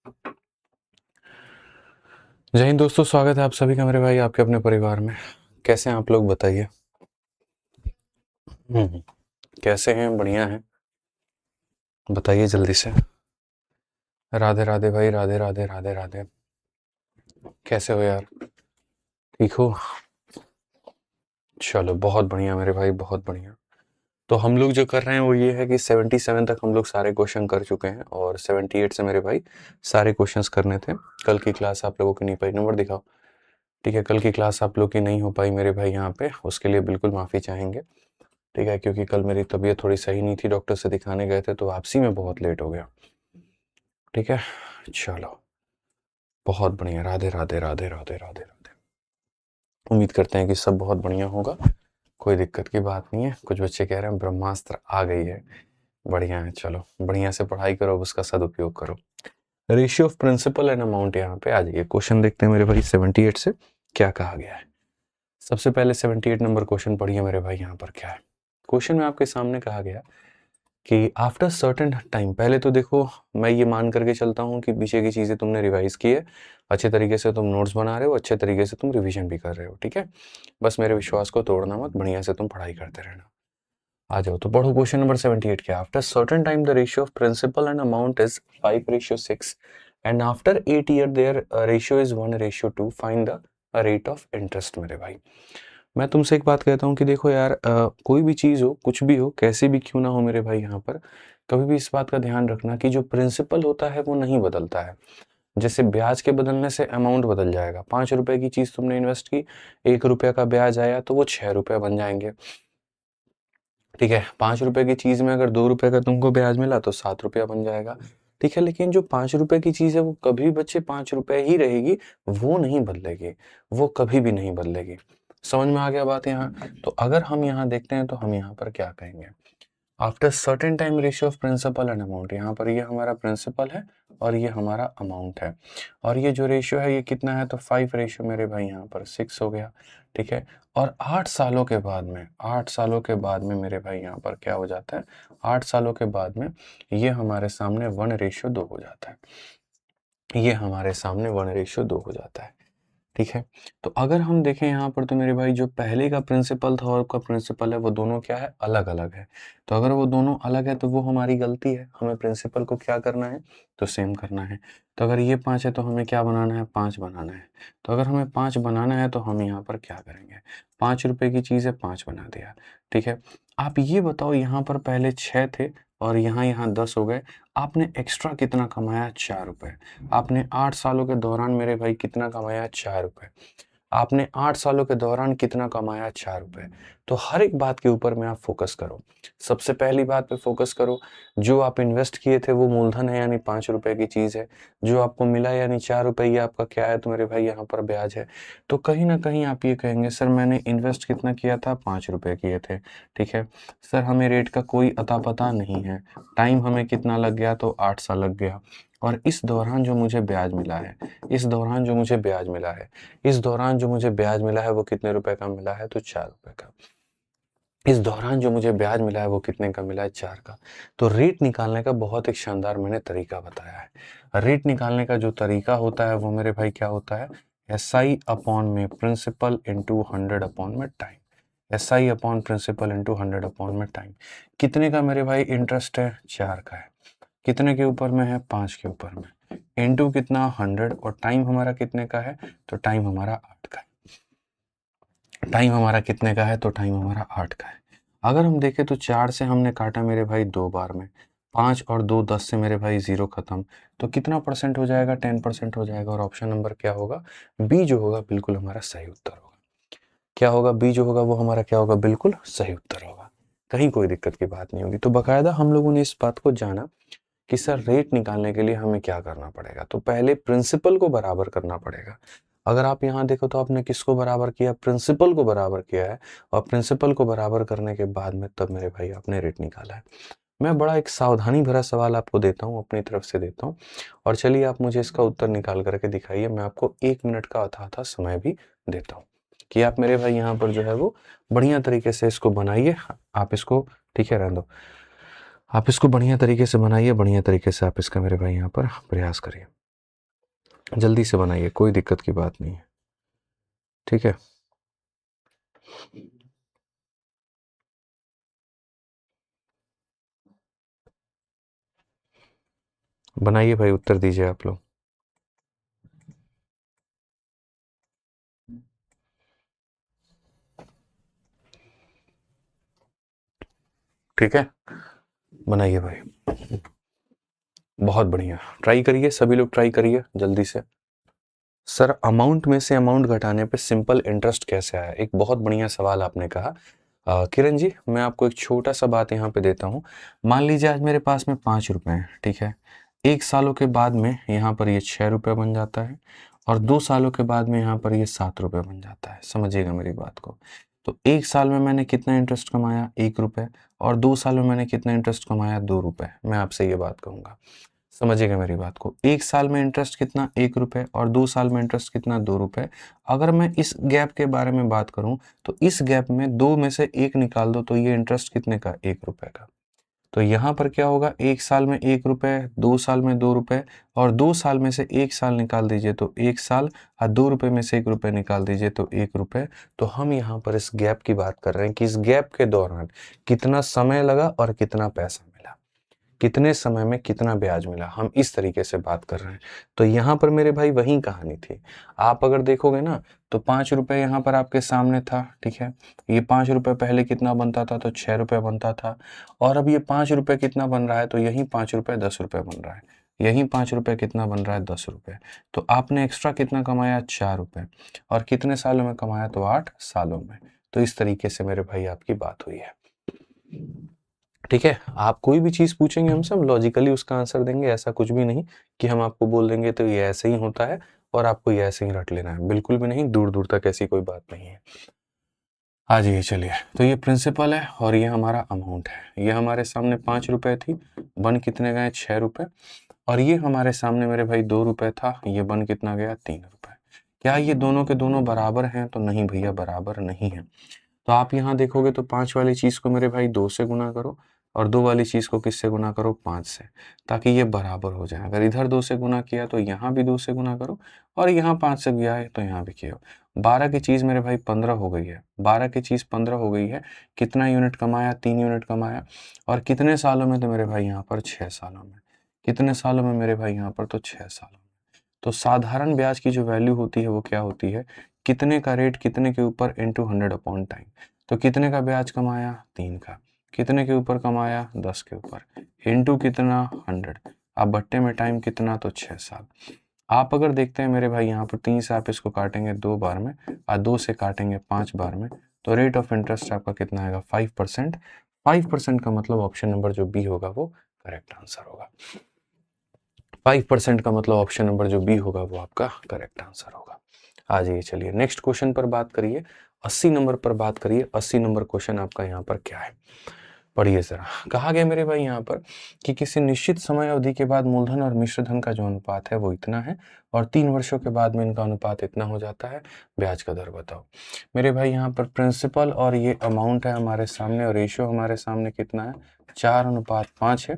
जय हिंद दोस्तों, स्वागत है आप सभी का मेरे भाई आपके अपने परिवार में। कैसे हैं आप लोग बताइए। कैसे हैं? बढ़िया हैं? बताइए जल्दी से। राधे राधे भाई, राधे राधे राधे राधे। कैसे हो यार? ठीक हो? चलो बहुत बढ़िया मेरे भाई, बहुत बढ़िया। तो हम लोग जो कर रहे हैं वो ये है कि 77 तक हम लोग सारे क्वेश्चन कर चुके हैं और 78 से मेरे भाई सारे क्वेश्चंस करने थे। कल की क्लास आप लोगों की नहीं पाई, नंबर दिखाओ। ठीक है, कल की क्लास आप लोग की नहीं हो पाई मेरे भाई यहाँ पे, उसके लिए बिल्कुल माफ़ी चाहेंगे। ठीक है, क्योंकि कल मेरी तबीयत थोड़ी सही नहीं थी, डॉक्टर से दिखाने गए थे तो वापसी में बहुत लेट हो गया। ठीक है, चलो बहुत बढ़िया। राधे राधे राधे राधे राधे राधे। उम्मीद करते हैं कि सब बहुत बढ़िया होगा, कोई दिक्कत की बात नहीं है। कुछ बच्चे कह रहे हैं ब्रह्मास्त्र आ गई है। बढ़िया है, चलो बढ़िया से पढ़ाई करो, उसका सदुपयोग करो। Ratio of principal and amount, यहाँ पे आ जाइए। क्वेश्चन देखते हैं मेरे भाई 78 से क्या कहा गया है। सबसे पहले 78 नंबर क्वेश्चन पढ़िए मेरे भाई। यहाँ पर क्या है क्वेश्चन में आपके सामने कहा गया कि आफ्टर सर्टेन टाइम। पहले तो देखो, मैं ये मान करके चलता हूँ कि पीछे की चीज़ें तुमने रिवाइज की है, अच्छे तरीके से तुम नोट्स बना रहे हो, अच्छे तरीके से तुम रिवीजन भी कर रहे हो। ठीक है, बस मेरे विश्वास को तोड़ना मत, बढ़िया से तुम पढ़ाई करते रहना। आ जाओ तो पढ़ो क्वेश्चन नंबर 78 क्या। After certain time the ratio of principal and amount is 5:6 and after 8 year their ratio is 1:2। Find the rate of interest. मेरे भाई मैं तुमसे एक बात कहता हूँ कि देखो यार, कोई भी चीज़ हो, कुछ भी हो, कैसे भी क्यों ना हो मेरे भाई, यहाँ पर कभी भी इस बात का ध्यान रखना कि जो प्रिंसिपल होता है वो नहीं बदलता है। जैसे ब्याज के बदलने से अमाउंट बदल जाएगा। 5 रुपए की चीज़ तुमने इन्वेस्ट की, 1 रुपये का ब्याज आया तो वो 6 रुपये बन जाएंगे। ठीक है, 5 रुपए की चीज़ में अगर 2 रुपये का तुमको ब्याज मिला तो 7 रुपया बन जाएगा। ठीक है, लेकिन जो 5 रुपए की चीज़ है वो कभी बच्चे 5 रुपए ही रहेगी, वो नहीं बदलेगी, वो कभी भी नहीं बदलेगी। समझ में आ गया बात यहाँ? तो अगर हम यहाँ देखते हैं तो हम यहाँ पर क्या कहेंगे, after certain time ratio of principal and amount. यहाँ पर ये हमारा प्रिंसिपल है और ये हमारा अमाउंट है, और ये जो रेशियो है ये कितना है, तो 5 रेशियो मेरे भाई यहाँ पर 6 हो गया। ठीक है, और 8 सालों के बाद में, 8 सालों के बाद में मेरे भाई यहाँ पर क्या हो जाता है, 8 सालों के बाद में ये हमारे सामने 1:2 हो जाता है। ये हमारे सामने 1:2 हो जाता है। ठीक है, तो अगर हम देखें यहाँ पर तो मेरे भाई जो पहले का प्रिंसिपल था और का प्रिंसिपल है वो दोनों क्या है, अलग अलग है। तो अगर वो दोनों अलग है तो वो हमारी गलती है, हमें प्रिंसिपल को क्या करना है, तो सेम करना है। तो अगर ये 5 है तो हमें क्या बनाना है, 5 बनाना है। तो अगर हमें 5 बनाना है तो हम यहाँ पर क्या करेंगे, 5 रुपए की चीज़ है, 5 बना दिया। ठीक है, आप ये बताओ, यहाँ पर पहले 6 थे और यहाँ यहाँ 10 हो गए, आपने एक्स्ट्रा कितना कमाया, 4 रुपए। आपने 8 सालों के दौरान मेरे भाई कितना कमाया, 4 रुपए। आपने 8 सालों के दौरान कितना कमाया, 4 रुपए। तो हर एक बात के ऊपर में आप फोकस करो। सबसे पहली बात पे फोकस करो, जो आप इन्वेस्ट किए थे वो मूलधन है यानी 5 रुपए की चीज़ है। जो आपको मिला यानी 4 रुपए, ये आपका क्या है, तो मेरे भाई यहाँ पर ब्याज है। तो कहीं ना कहीं आप ये कहेंगे, सर मैंने इन्वेस्ट कितना किया था, 5 रुपए किए थे। ठीक है, सर हमें रेट का कोई अता पता नहीं है, टाइम हमें कितना लग गया, तो 8 साल लग गया। और इस दौरान जो मुझे ब्याज मिला है, इस दौरान जो मुझे ब्याज मिला है, इस दौरान जो मुझे ब्याज मिला है वो कितने रुपए का मिला है, तो 4 रुपए का। इस दौरान जो मुझे ब्याज मिला है वो कितने का मिला है, 4 का। तो रेट निकालने का बहुत एक शानदार मैंने तरीका बताया है। रेट निकालने का जो तरीका होता है वो मेरे भाई क्या होता है, SI अपॉन में प्रिंसिपल इंटू 100 अपॉन में time. SI upon principal into 100 upon में टाइम। कितने का मेरे भाई इंटरेस्ट है, 4 का है। कितने के ऊपर में है, 5 के ऊपर में। इंटू कितना, 100, और टाइम हमारा कितने का है, तो टाइम हमारा 8 का है। टाइम हमारा कितने का है, तो टाइम हमारा 8 का है। अगर हम देखें तो 4 से हमने काटा मेरे भाई 2 बार में, 5 और 2 10 से मेरे भाई 0 खत्म। तो कितना परसेंट हो जाएगा, 10% हो जाएगा। और ऑप्शन नंबर क्या होगा, बी जो होगा बिल्कुल हमारा सही उत्तर होगा। क्या होगा, बी जो होगा वो हमारा क्या होगा, बिल्कुल सही उत्तर होगा। कहीं कोई दिक्कत की बात नहीं होगी। तो बकायदा हम लोगों ने इस बात को जाना कि सर रेट निकालने के लिए हमें क्या करना पड़ेगा, तो पहले प्रिंसिपल को बराबर करना पड़ेगा। अगर आप यहाँ देखो तो आपने किसको बराबर किया, प्रिंसिपल को बराबर किया है, और प्रिंसिपल को बराबर करने के बाद में तब मेरे भाई आपने रेट निकाला है। मैं बड़ा एक सावधानी भरा सवाल आपको देता हूँ, अपनी तरफ से देता हूँ, और चलिए आप मुझे इसका उत्तर निकाल करके दिखाइए। मैं आपको 1 मिनट का अथाह समय भी देता हूँ कि आप मेरे भाई यहाँ पर जो है वो बढ़िया तरीके से इसको बनाइए। आप इसको, ठीक है रहने दो, आप इसको बढ़िया तरीके से बनाइए, बढ़िया तरीके से आप इसका मेरे भाई यहाँ पर प्रयास करिए। जल्दी से बनाइए, कोई दिक्कत की बात नहीं है, ठीक है। बनाइए भाई, उत्तर दीजिए आप लोग। ठीक है, बनाइए भाई, बहुत बढ़िया, ट्राई करिए, सभी लोग ट्राई करिए जल्दी से। सर अमाउंट में से अमाउंट घटाने पे सिंपल इंटरेस्ट कैसे आया, एक बहुत बढ़िया सवाल आपने कहा। किरण जी, मैं आपको एक छोटा सा बात यहाँ पे देता हूँ। मान लीजिए आज मेरे पास में 5 रुपए हैं, ठीक है। 1 सालों के बाद में यहाँ पर ये 6 रुपये बन जाता है, और 2 सालों के बाद में यहाँ पर ये 7 रुपये बन जाता है। समझिएगा मेरी बात को। तो 1 साल में मैंने कितना इंटरेस्ट कमाया, 1 रुपये, और 2 साल में मैंने कितना इंटरेस्ट कमाया, 2 रुपये। मैं आपसे ये बात कहूँगा, समझिएगा मेरी बात को। 1 साल में इंटरेस्ट कितना, 1 रुपये, और 2 साल में इंटरेस्ट कितना, 2 रुपये। अगर मैं इस गैप के बारे में बात करूं, तो इस गैप में दो में से एक निकाल दो, तो ये इंटरेस्ट कितने का, 1 रुपये का। तो यहाँ पर क्या होगा, 1 साल में 1 रुपये, 2 साल में 2 रुपये, और 2 साल में से 1 साल निकाल दीजिए तो 1 साल, और 2 रुपये में से 1 रुपये निकाल दीजिए तो 1 रुपये। तो हम यहाँ पर इस गैप की बात कर रहे हैं कि इस गैप के दौरान कितना समय लगा और कितना पैसा मिला, कितने समय में कितना ब्याज मिला, हम इस तरीके से बात कर रहे हैं। तो यहाँ पर मेरे भाई वही कहानी थी। आप अगर देखोगे ना, तो 5 रुपये यहाँ पर आपके सामने था, ठीक है। ये 5 रुपये पहले कितना बनता था, तो 6 रुपये बनता था। और अब ये 5 रुपये कितना बन रहा है, तो यही 5 रुपये 10 रुपये बन रहा है। यही 5 रुपये कितना बन रहा है, 10 रुपये। तो आपने एक्स्ट्रा कितना कमाया, 4 रुपये। और कितने सालों में कमाया, तो 8 सालों में। तो इस तरीके से मेरे भाई आपकी बात हुई है, ठीक है। आप कोई भी चीज़ पूछेंगे हमसे, हम लॉजिकली उसका आंसर देंगे। ऐसा कुछ भी नहीं कि हम आपको बोल देंगे तो ये ऐसे ही होता है और आपको ये ऐसे ही रट लेना है, बिल्कुल भी नहीं, दूर दूर तक ऐसी कोई बात नहीं है। आ जाइए, चलिए। तो ये प्रिंसिपल है और ये हमारा अमाउंट है। ये हमारे सामने 5 रुपए थी, बन कितने गए, 6 रुपए। और ये हमारे सामने मेरे भाई 2 रुपए था, ये बन कितना गया, 3 रुपए। क्या ये दोनों के दोनों बराबर हैं, तो नहीं भैया, बराबर नहीं है। तो आप यहाँ देखोगे तो 5 वाली चीज़ को मेरे भाई 2 से गुना करो, और 2 वाली चीज़ को किससे गुना करो, 5 से, ताकि ये बराबर हो जाए। अगर इधर 2 से गुना किया तो यहाँ भी 2 से गुना करो, और यहाँ 5 से गया है तो यहाँ भी किया। 12 की चीज़ मेरे भाई 15 हो गई है, 12 की चीज़ 15 हो गई है। कितना यूनिट कमाया, 3 यूनिट कमाया। और कितने सालों में, तो मेरे भाई यहाँ पर 6 सालों में। कितने सालों में मेरे भाई यहाँ पर, तो 6 सालों में। तो साधारण ब्याज की जो वैल्यू होती है वो क्या होती है, कितने का रेट कितने के ऊपर इंटू 100/टाइम। तो कितने का ब्याज कमाया, 3 का। कितने के ऊपर कमाया, 10 के ऊपर, इंटू कितना, 100। अब बट्टे में टाइम कितना, तो 6 साल। आप अगर देखते हैं मेरे भाई, यहाँ पर 3 से आप इसको काटेंगे 2 बार में, और 2 से काटेंगे 5 बार में, तो रेट ऑफ इंटरेस्ट आपका कितना आएगा, 5%। 5% का मतलब ऑप्शन नंबर जो बी होगा वो करेक्ट आंसर होगा। 5% का मतलब ऑप्शन नंबर जो बी होगा वो आपका करेक्ट आंसर होगा। आ जाइए, चलिए नेक्स्ट क्वेश्चन पर बात करिए। 80 नंबर पर बात करिए। 80 नंबर क्वेश्चन आपका यहाँ पर क्या है, पढ़िए जरा। कहा गया मेरे भाई यहाँ पर कि किसी निश्चित समय अवधि के बाद मूलधन और मिश्र धन का जो अनुपात है वो इतना है, और 3 वर्षों के बाद में इनका अनुपात इतना हो जाता है, ब्याज का दर बताओ। मेरे भाई यहाँ पर प्रिंसिपल और ये अमाउंट है हमारे सामने, और रेशियो हमारे सामने कितना है, 4:5 है।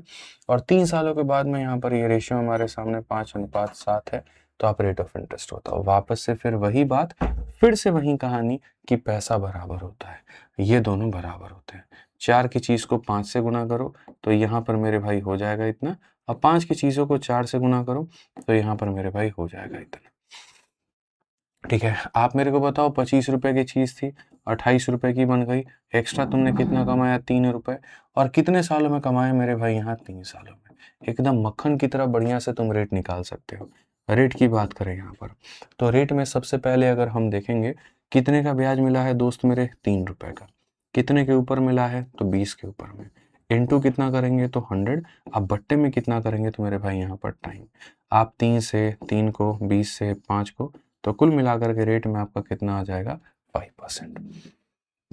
और 3 सालों के बाद में यहाँ पर ये रेशियो हमारे सामने 5:7 है। तो आप रेट ऑफ इंटरेस्ट बताओ। वापस से फिर वही बात, फिर से वही कहानी कि पैसा बराबर होता है, ये दोनों बराबर होते हैं। 4 की चीज़ को 5 से गुना करो तो यहाँ पर मेरे भाई हो जाएगा इतना, और 5 की चीज़ों को 4 से गुना करो तो यहाँ पर मेरे भाई हो जाएगा इतना, ठीक है। आप मेरे को बताओ, 25 रुपए की चीज़ थी, 28 रुपए की बन गई। एक्स्ट्रा तुमने कितना कमाया, 3 रुपए। और कितने सालों में कमाया मेरे भाई, यहाँ 3 सालों में। एकदम मक्खन की तरह बढ़िया से तुम रेट निकाल सकते हो। रेट की बात करें यहाँ पर, तो रेट में सबसे पहले अगर हम देखेंगे, कितने का ब्याज मिला है दोस्त मेरे, 3 रुपए का। कितने के ऊपर मिला है, तो 20 के ऊपर में। इंटू कितना करेंगे, तो 100। अब बट्टे में कितना करेंगे, तो मेरे भाई यहाँ पर टाइम। आप 3 को 20 से 5 को, तो कुल मिलाकर के रेट में आपका कितना आ जाएगा, 5%।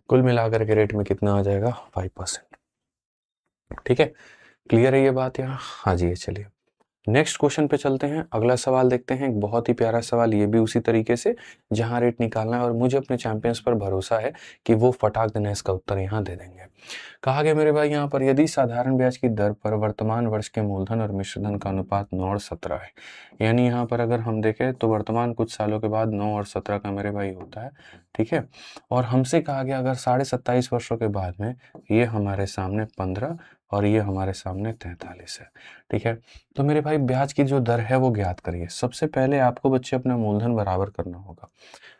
कुल मिलाकर के रेट में कितना आ जाएगा, 5%, ठीक है। क्लियर है ये बात यहाँ, हाँ जी, ये चलिए। नेक्स्ट क्वेश्चन पे चलते हैं, अगला सवाल देखते हैं। एक बहुत ही प्यारा सवाल, ये भी उसी तरीके से जहां रेट निकालना है और मुझे अपने चैंपियंस पर भरोसा है कि वो फटाक देने इसका उत्तर यहाँ दे देंगे। कहा गया मेरे भाई यहाँ पर, यदि साधारण ब्याज की दर पर वर्तमान वर्ष के मूलधन और मिश्रधन का अनुपात 9 और 17 है, यानी यहाँ पर अगर हम देखें तो वर्तमान कुछ सालों के बाद 9 और 17 का मेरे भाई होता है, ठीक है। और हमसे कहा गया अगर 27.5 वर्षों के बाद में ये हमारे सामने 15 और ये हमारे सामने 43 है, ठीक है। तो मेरे भाई ब्याज की जो दर है वो ज्ञात करिए। सबसे पहले आपको बच्चे अपना मूलधन बराबर करना होगा।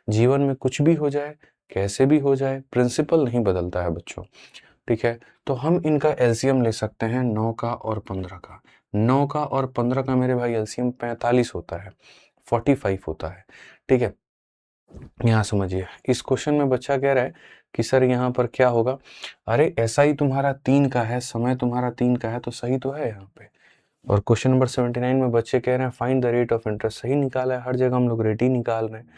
जीवन में कुछ भी हो जाए, कैसे भी हो जाए, प्रिंसिपल नहीं बदलता है बच्चों, ठीक है। तो हम इनका एलसीएम ले सकते हैं 9 का और 15 का। 9 का और 15 का मेरे भाई एलसीएम 45 होता है, 45 होता है, ठीक है। यहाँ समझिए, इस क्वेश्चन में बच्चा कह रहा है कि सर यहाँ पर क्या होगा। अरे ऐसा ही तुम्हारा 3 का है, समय तुम्हारा 3 का है, तो सही तो है यहाँ पे। और क्वेश्चन नंबर 79 में बच्चे कह रहे हैं find the rate of interest, सही निकाला है, हर जगह हम लोग रेट ही निकाल रहे हैं,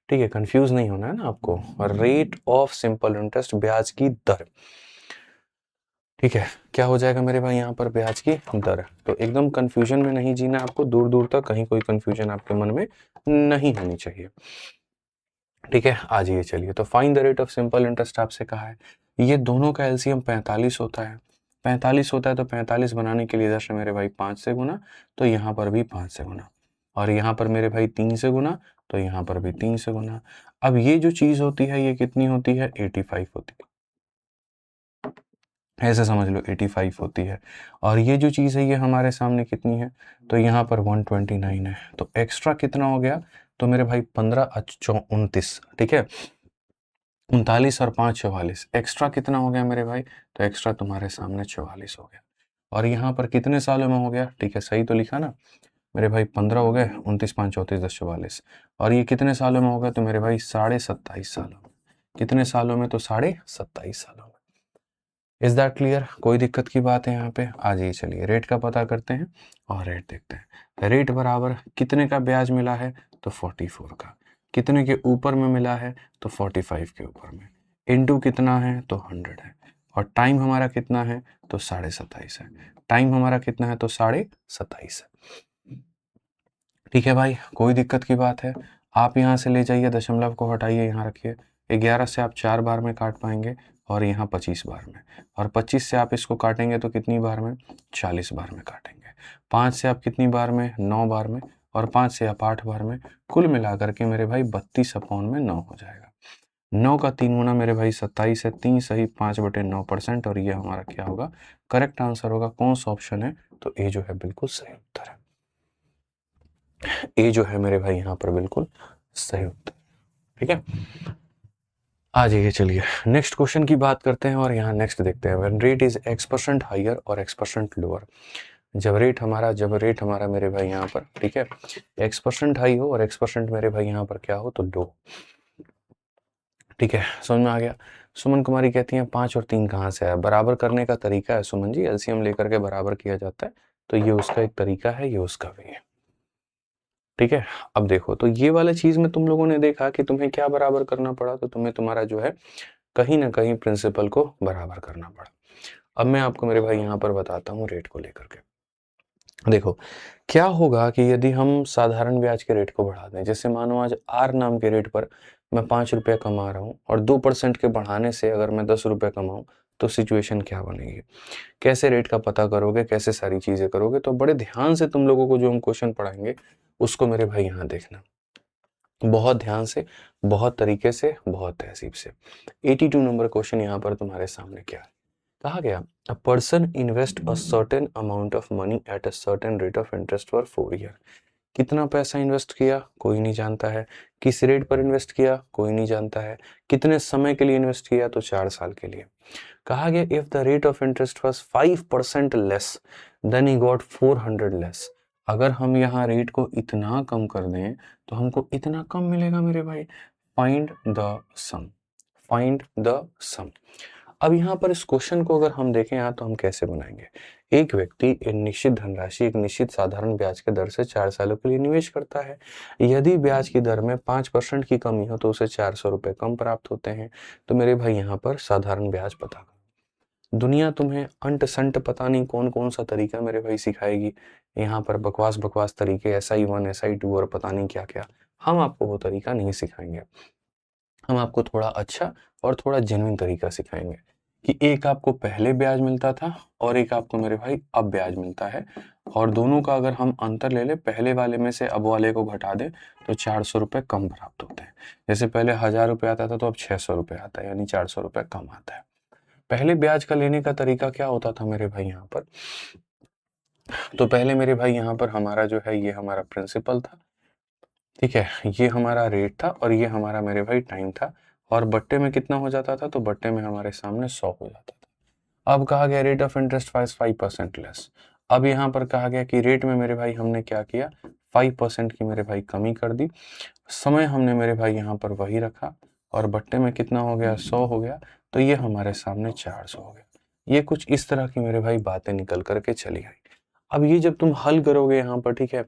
ठीक है। कंफ्यूज नहीं होना है ना आपको। और रेट ऑफ सिंपल इंटरेस्ट, ब्याज की दर, ठीक है। क्या हो जाएगा मेरे भाई यहाँ पर, ब्याज की दर। तो एकदम कंफ्यूजन में नहीं जीना आपको, दूर दूर तक कहीं कोई कंफ्यूजन आपके मन में नहीं होनी चाहिए, ठीक है। आ जाइए चलिए, तो find the rate of simple interest आपसे कहा है। ये दोनों का एलसीएम 45 होता है, 45 होता है, तो 45 बनाने के लिए इधर से मेरे भाई 5 से गुना, तो यहाँ पर भी 5 से गुना, और यहाँ पर मेरे भाई 3 से गुना, तो यहाँ पर भी 3 से गुना। अब ये जो चीज होती है ये कितनी होती है, 85 होती है, ऐसे समझ लो 85 होती है। और ये जो चीज़ है ये हमारे सामने कितनी है, तो यहाँ पर 129 है। तो एक्स्ट्रा कितना हो गया, तो मेरे भाई 15 29, ठीक है। 39 और 5 44, एक्स्ट्रा कितना हो गया मेरे भाई, तो एक्स्ट्रा तुम्हारे सामने 44 हो गया। और यहाँ पर कितने सालों में हो गया, ठीक है, सही तो लिखा ना मेरे भाई, 15 हो गए, 29 5 34 10 44। और ये कितने सालों में होगा, तो मेरे भाई 27.5 सालों में। कितने सालों में, तो 27.5 सालों में। इज दैट क्लियर, कोई दिक्कत की बात है यहाँ पे। आ जाइए चलिए रेट का पता करते हैं और रेट देखते हैं। रेट बराबर कितने का ब्याज मिला है, तो 44 का। कितने के ऊपर में मिला है, तो 45 के ऊपर में। इनटू कितना है, तो 100 है। और टाइम हमारा कितना है, तो 27.5 है। टाइम हमारा कितना है, तो 27.5 है, ठीक है भाई, कोई दिक्कत की बात है। आप यहाँ से ले जाइए, दशमलव को हटाइए, यहाँ रखिए। 11 से आप 4 बार में काट पाएंगे और यहाँ 25 बार में। और 25 से आप इसको काटेंगे तो कितनी बार में, 40 बार में काटेंगे। 5 से आप कितनी बार में, 9 बार में। और 5 से आप 8 बार में। कुल मिलाकर के मेरे भाई 32/9 हो जाएगा। 9 का 3 गुना मेरे भाई 27 है, 3 सही 5/9%। और ये हमारा क्या होगा, करेक्ट आंसर होगा। कौन सा ऑप्शन है, तो ए जो है बिल्कुल सही उत्तर है। ए जो है मेरे भाई यहाँ पर बिल्कुल सही उत्तर, ठीक है। आ जाइए चलिए नेक्स्ट क्वेश्चन की बात करते हैं और यहाँ नेक्स्ट देखते हैं। When rate is x% higher और x% लोअर, जब रेट हमारा मेरे भाई यहाँ पर, ठीक है, x% हाई हो और x% मेरे भाई यहाँ पर क्या हो, तो लो, ठीक है। समझ में आ गया। सुमन कुमारी कहती हैं 5 और 3 कहाँ से आया, बराबर करने का तरीका है सुमन जी, एलसीएम लेकर के बराबर किया जाता है। तो ये उसका एक तरीका है, ये उसका भी है, ठीक है। अब देखो, तो ये वाला चीज में तुम लोगों ने देखा कि तुम्हें क्या बराबर करना पड़ा, तो तुम्हें तुम्हारा जो है कहीं ना कहीं प्रिंसिपल को बराबर करना पड़ा। अब मैं आपको मेरे भाई यहाँ पर बताता हूँ रेट को लेकर के। देखो क्या होगा कि यदि हम साधारण ब्याज के रेट को बढ़ा दें, जैसे मानो आज आर नाम के रेट पर मैं 5 रुपया कमा रहा हूँ और 2% के बढ़ाने से अगर मैं 10 रुपया कमाऊँ, तो सिचुएशन क्या बनेगी, कैसे रेट का पता करोगे, कैसे सारी चीजें करोगे। तो बड़े ध्यान से तुम लोगों को जो हम क्वेश्चन पढ़ाएंगे उसको मेरे भाई यहाँ देखना, बहुत ध्यान से, बहुत तरीके से, बहुत तहजीब से। 82 नंबर क्वेश्चन यहाँ पर तुम्हारे सामने क्या है, कहा गया a person invest a certain amount of money at a certain rate of interest for 4 year. कितना पैसा इन्वेस्ट किया, कोई नहीं जानता है। किस रेट पर इन्वेस्ट किया, कोई नहीं जानता है। कितने समय के लिए इन्वेस्ट किया, तो 4 साल के लिए। कहा गया if the rate of interest was 5% less than he got 400 less. अगर हम यहाँ रेट को इतना कम कर दें तो हमको इतना कम मिलेगा मेरे भाई। Find the sum, find the sum. अब यहाँ पर इस क्वेश्चन को अगर हम देखें यहाँ, तो हम कैसे बनाएंगे। एक व्यक्ति एक निश्चित धनराशि एक निश्चित साधारण ब्याज के दर से 4 सालों के लिए निवेश करता है। यदि ब्याज की दर में 5% की कमी हो तो उसे 400 रुपये कम प्राप्त होते हैं। तो मेरे भाई यहाँ पर साधारण ब्याज पता करो। दुनिया तुम्हें अंट संट पता नहीं कौन कौन सा तरीका मेरे भाई सिखाएगी, यहाँ पर बकवास बकवास तरीके SI1 SI2 और पता नहीं क्या क्या। हम आपको वो तरीका नहीं सिखाएंगे। हम आपको थोड़ा अच्छा और थोड़ा जेन्युइन तरीका सिखाएंगे कि एक आपको पहले ब्याज मिलता था और एक आपको मेरे भाई अब ब्याज मिलता है, और दोनों का अगर हम अंतर ले ले, पहले वाले में से अब वाले को घटा दे तो 400 रुपये कम प्राप्त होते हैं। जैसे पहले 1000 रुपये आता था तो अब 600 रुपये आता है, यानी 400 रुपये कम आता है। पहले ब्याज का लेने का तरीका क्या होता था मेरे भाई यहाँ पर, तो पहले मेरे भाई यहाँ पर हमारा जो है ये हमारा प्रिंसिपल था, ठीक है, ये हमारा रेट था और ये हमारा मेरे भाई टाइम था, और बट्टे में कितना हो जाता था, तो बट्टे में हमारे सामने 100 हो जाता था। अब कहा गया रेट ऑफ इंटरेस्ट 5% लेस। अब यहाँ पर कहा गया कि रेट में मेरे भाई हमने क्या किया, 5% की मेरे भाई कमी कर दी, समय हमने मेरे भाई यहाँ पर वही रखा, और बट्टे में कितना हो गया, 100 हो गया, तो ये हमारे सामने 400 हो गया। ये कुछ इस तरह की मेरे भाई बातें निकल करके चली आई। अब ये जब तुम हल करोगे यहाँ पर, ठीक है,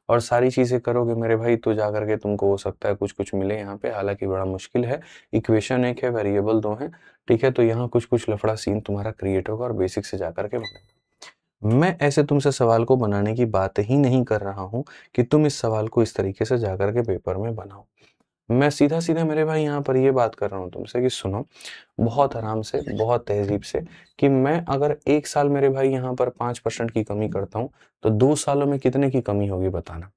और सारी चीजें करोगे मेरे भाई, तो जा करके तुमको हो सकता है कुछ कुछ मिले यहाँ पे, हालांकि बड़ा मुश्किल है। इक्वेशन एक है, वेरिएबल दो हैं, ठीक है, तो यहाँ कुछ कुछ लफड़ा सीन तुम्हारा क्रिएट होगा और बेसिक से जा करके बनेगा। मैं ऐसे तुमसे सवाल को बनाने की बात ही नहीं कर रहा हूँ कि तुम इस सवाल को इस तरीके से जा करके पेपर में बनाओ। मैं सीधा सीधा मेरे भाई यहाँ पर ये बात कर रहा हूँ तुमसे कि सुनो बहुत आराम से, बहुत तहजीब से, कि मैं अगर 1 साल मेरे भाई यहाँ पर 5% की कमी करता हूँ, तो 2 सालों में कितने की कमी होगी बताना।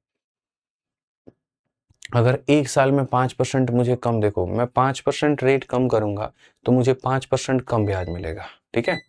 अगर 1 साल में 5% मुझे कम, देखो मैं 5% रेट कम करूंगा तो मुझे 5% कम ब्याज मिलेगा, ठीक है।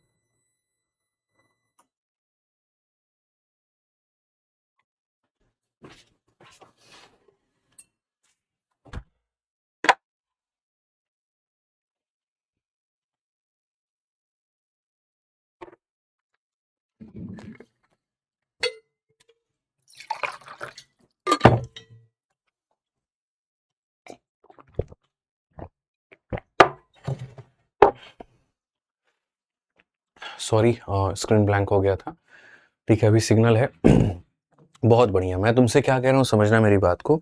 सॉरी, स्क्रीन ब्लैंक हो गया था, ठीक है, अभी सिग्नल है। बहुत बढ़िया। मैं तुमसे क्या कह रहा हूँ समझना मेरी बात को।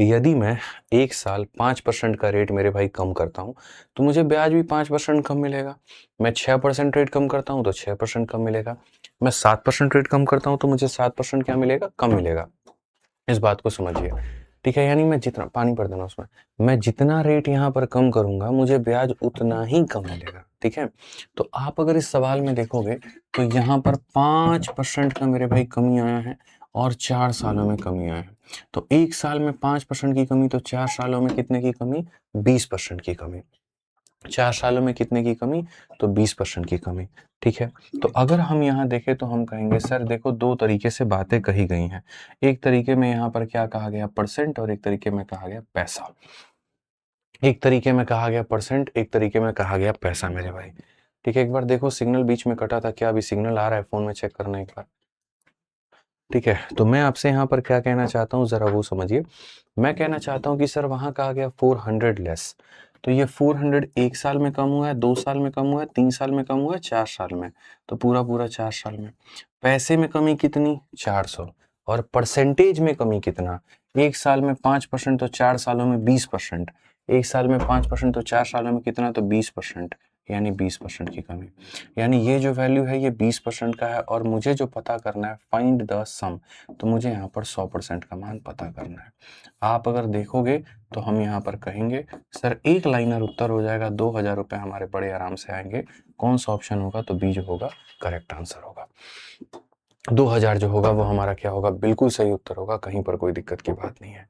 यदि मैं 1 साल 5% का रेट मेरे भाई कम करता हूँ तो मुझे ब्याज भी 5% कम मिलेगा। मैं 6% रेट कम करता हूँ तो 6% कम मिलेगा। मैं 7% रेट कम करता हूँ तो मुझे 7% क्या मिलेगा, कम मिलेगा। इस बात को समझिए, ठीक है, यानी मैं जितना, पानी भर देना उसमें, मैं जितना रेट यहाँ पर कम करूंगा मुझे ब्याज उतना ही कम मिलेगा, ठीक है। तो आप अगर इस सवाल में देखोगे तो यहाँ पर 5% का मेरे भाई कमी आया है और 4 सालों में कमी आया है। तो 1 साल में 5% की कमी, तो 4 सालों में कितने की कमी, 20% की कमी। 4 सालों में कितने की कमी, तो 20% की कमी, ठीक है। तो अगर हम यहाँ देखें तो हम कहेंगे सर देखो दो तरीके से बातें कही गई हैं। एक तरीके में यहाँ पर क्या कहा गया, परसेंट, और एक तरीके में कहा गया पैसा। एक तरीके में कहा गया परसेंट, एक तरीके में कहा गया पैसा मेरे भाई, ठीक है। एक बार देखो सिग्नल बीच में कटा था, क्या अभी सिग्नल आ रहा है, फोन में चेक करना एक बार, ठीक है। तो मैं आपसे यहाँ पर क्या कहना चाहता हूँ जरा वो समझिए। मैं कहना चाहता हूँ कि सर वहां कहा गया 400 लेस, तो ये 400 1 साल में कम हुआ है, 2 साल में कम हुआ है, 3 साल में कम हुआ है, 4 साल में, तो पूरा पूरा 4 साल में। पैसे में कमी कितनी, 400, और परसेंटेज में कमी कितना, 1 साल में 5% तो 4 सालों में 20%, 1 साल में 5% तो 4 सालों में कितना, तो 20%, यानी 20% की कमी। यानी ये जो वैल्यू है ये 20% का है, और मुझे जो पता करना है फाइंड द सम, तो मुझे यहाँ पर 100% का मान पता करना है। आप अगर देखोगे तो हम यहाँ पर कहेंगे सर एक लाइनर उत्तर हो जाएगा, 2000 रुपये हमारे बड़े आराम से आएंगे। कौन सा ऑप्शन होगा, तो बी जो होगा करेक्ट आंसर होगा। 2000 जो होगा वो हमारा क्या होगा, बिल्कुल सही उत्तर होगा, कहीं पर कोई दिक्कत की बात नहीं है।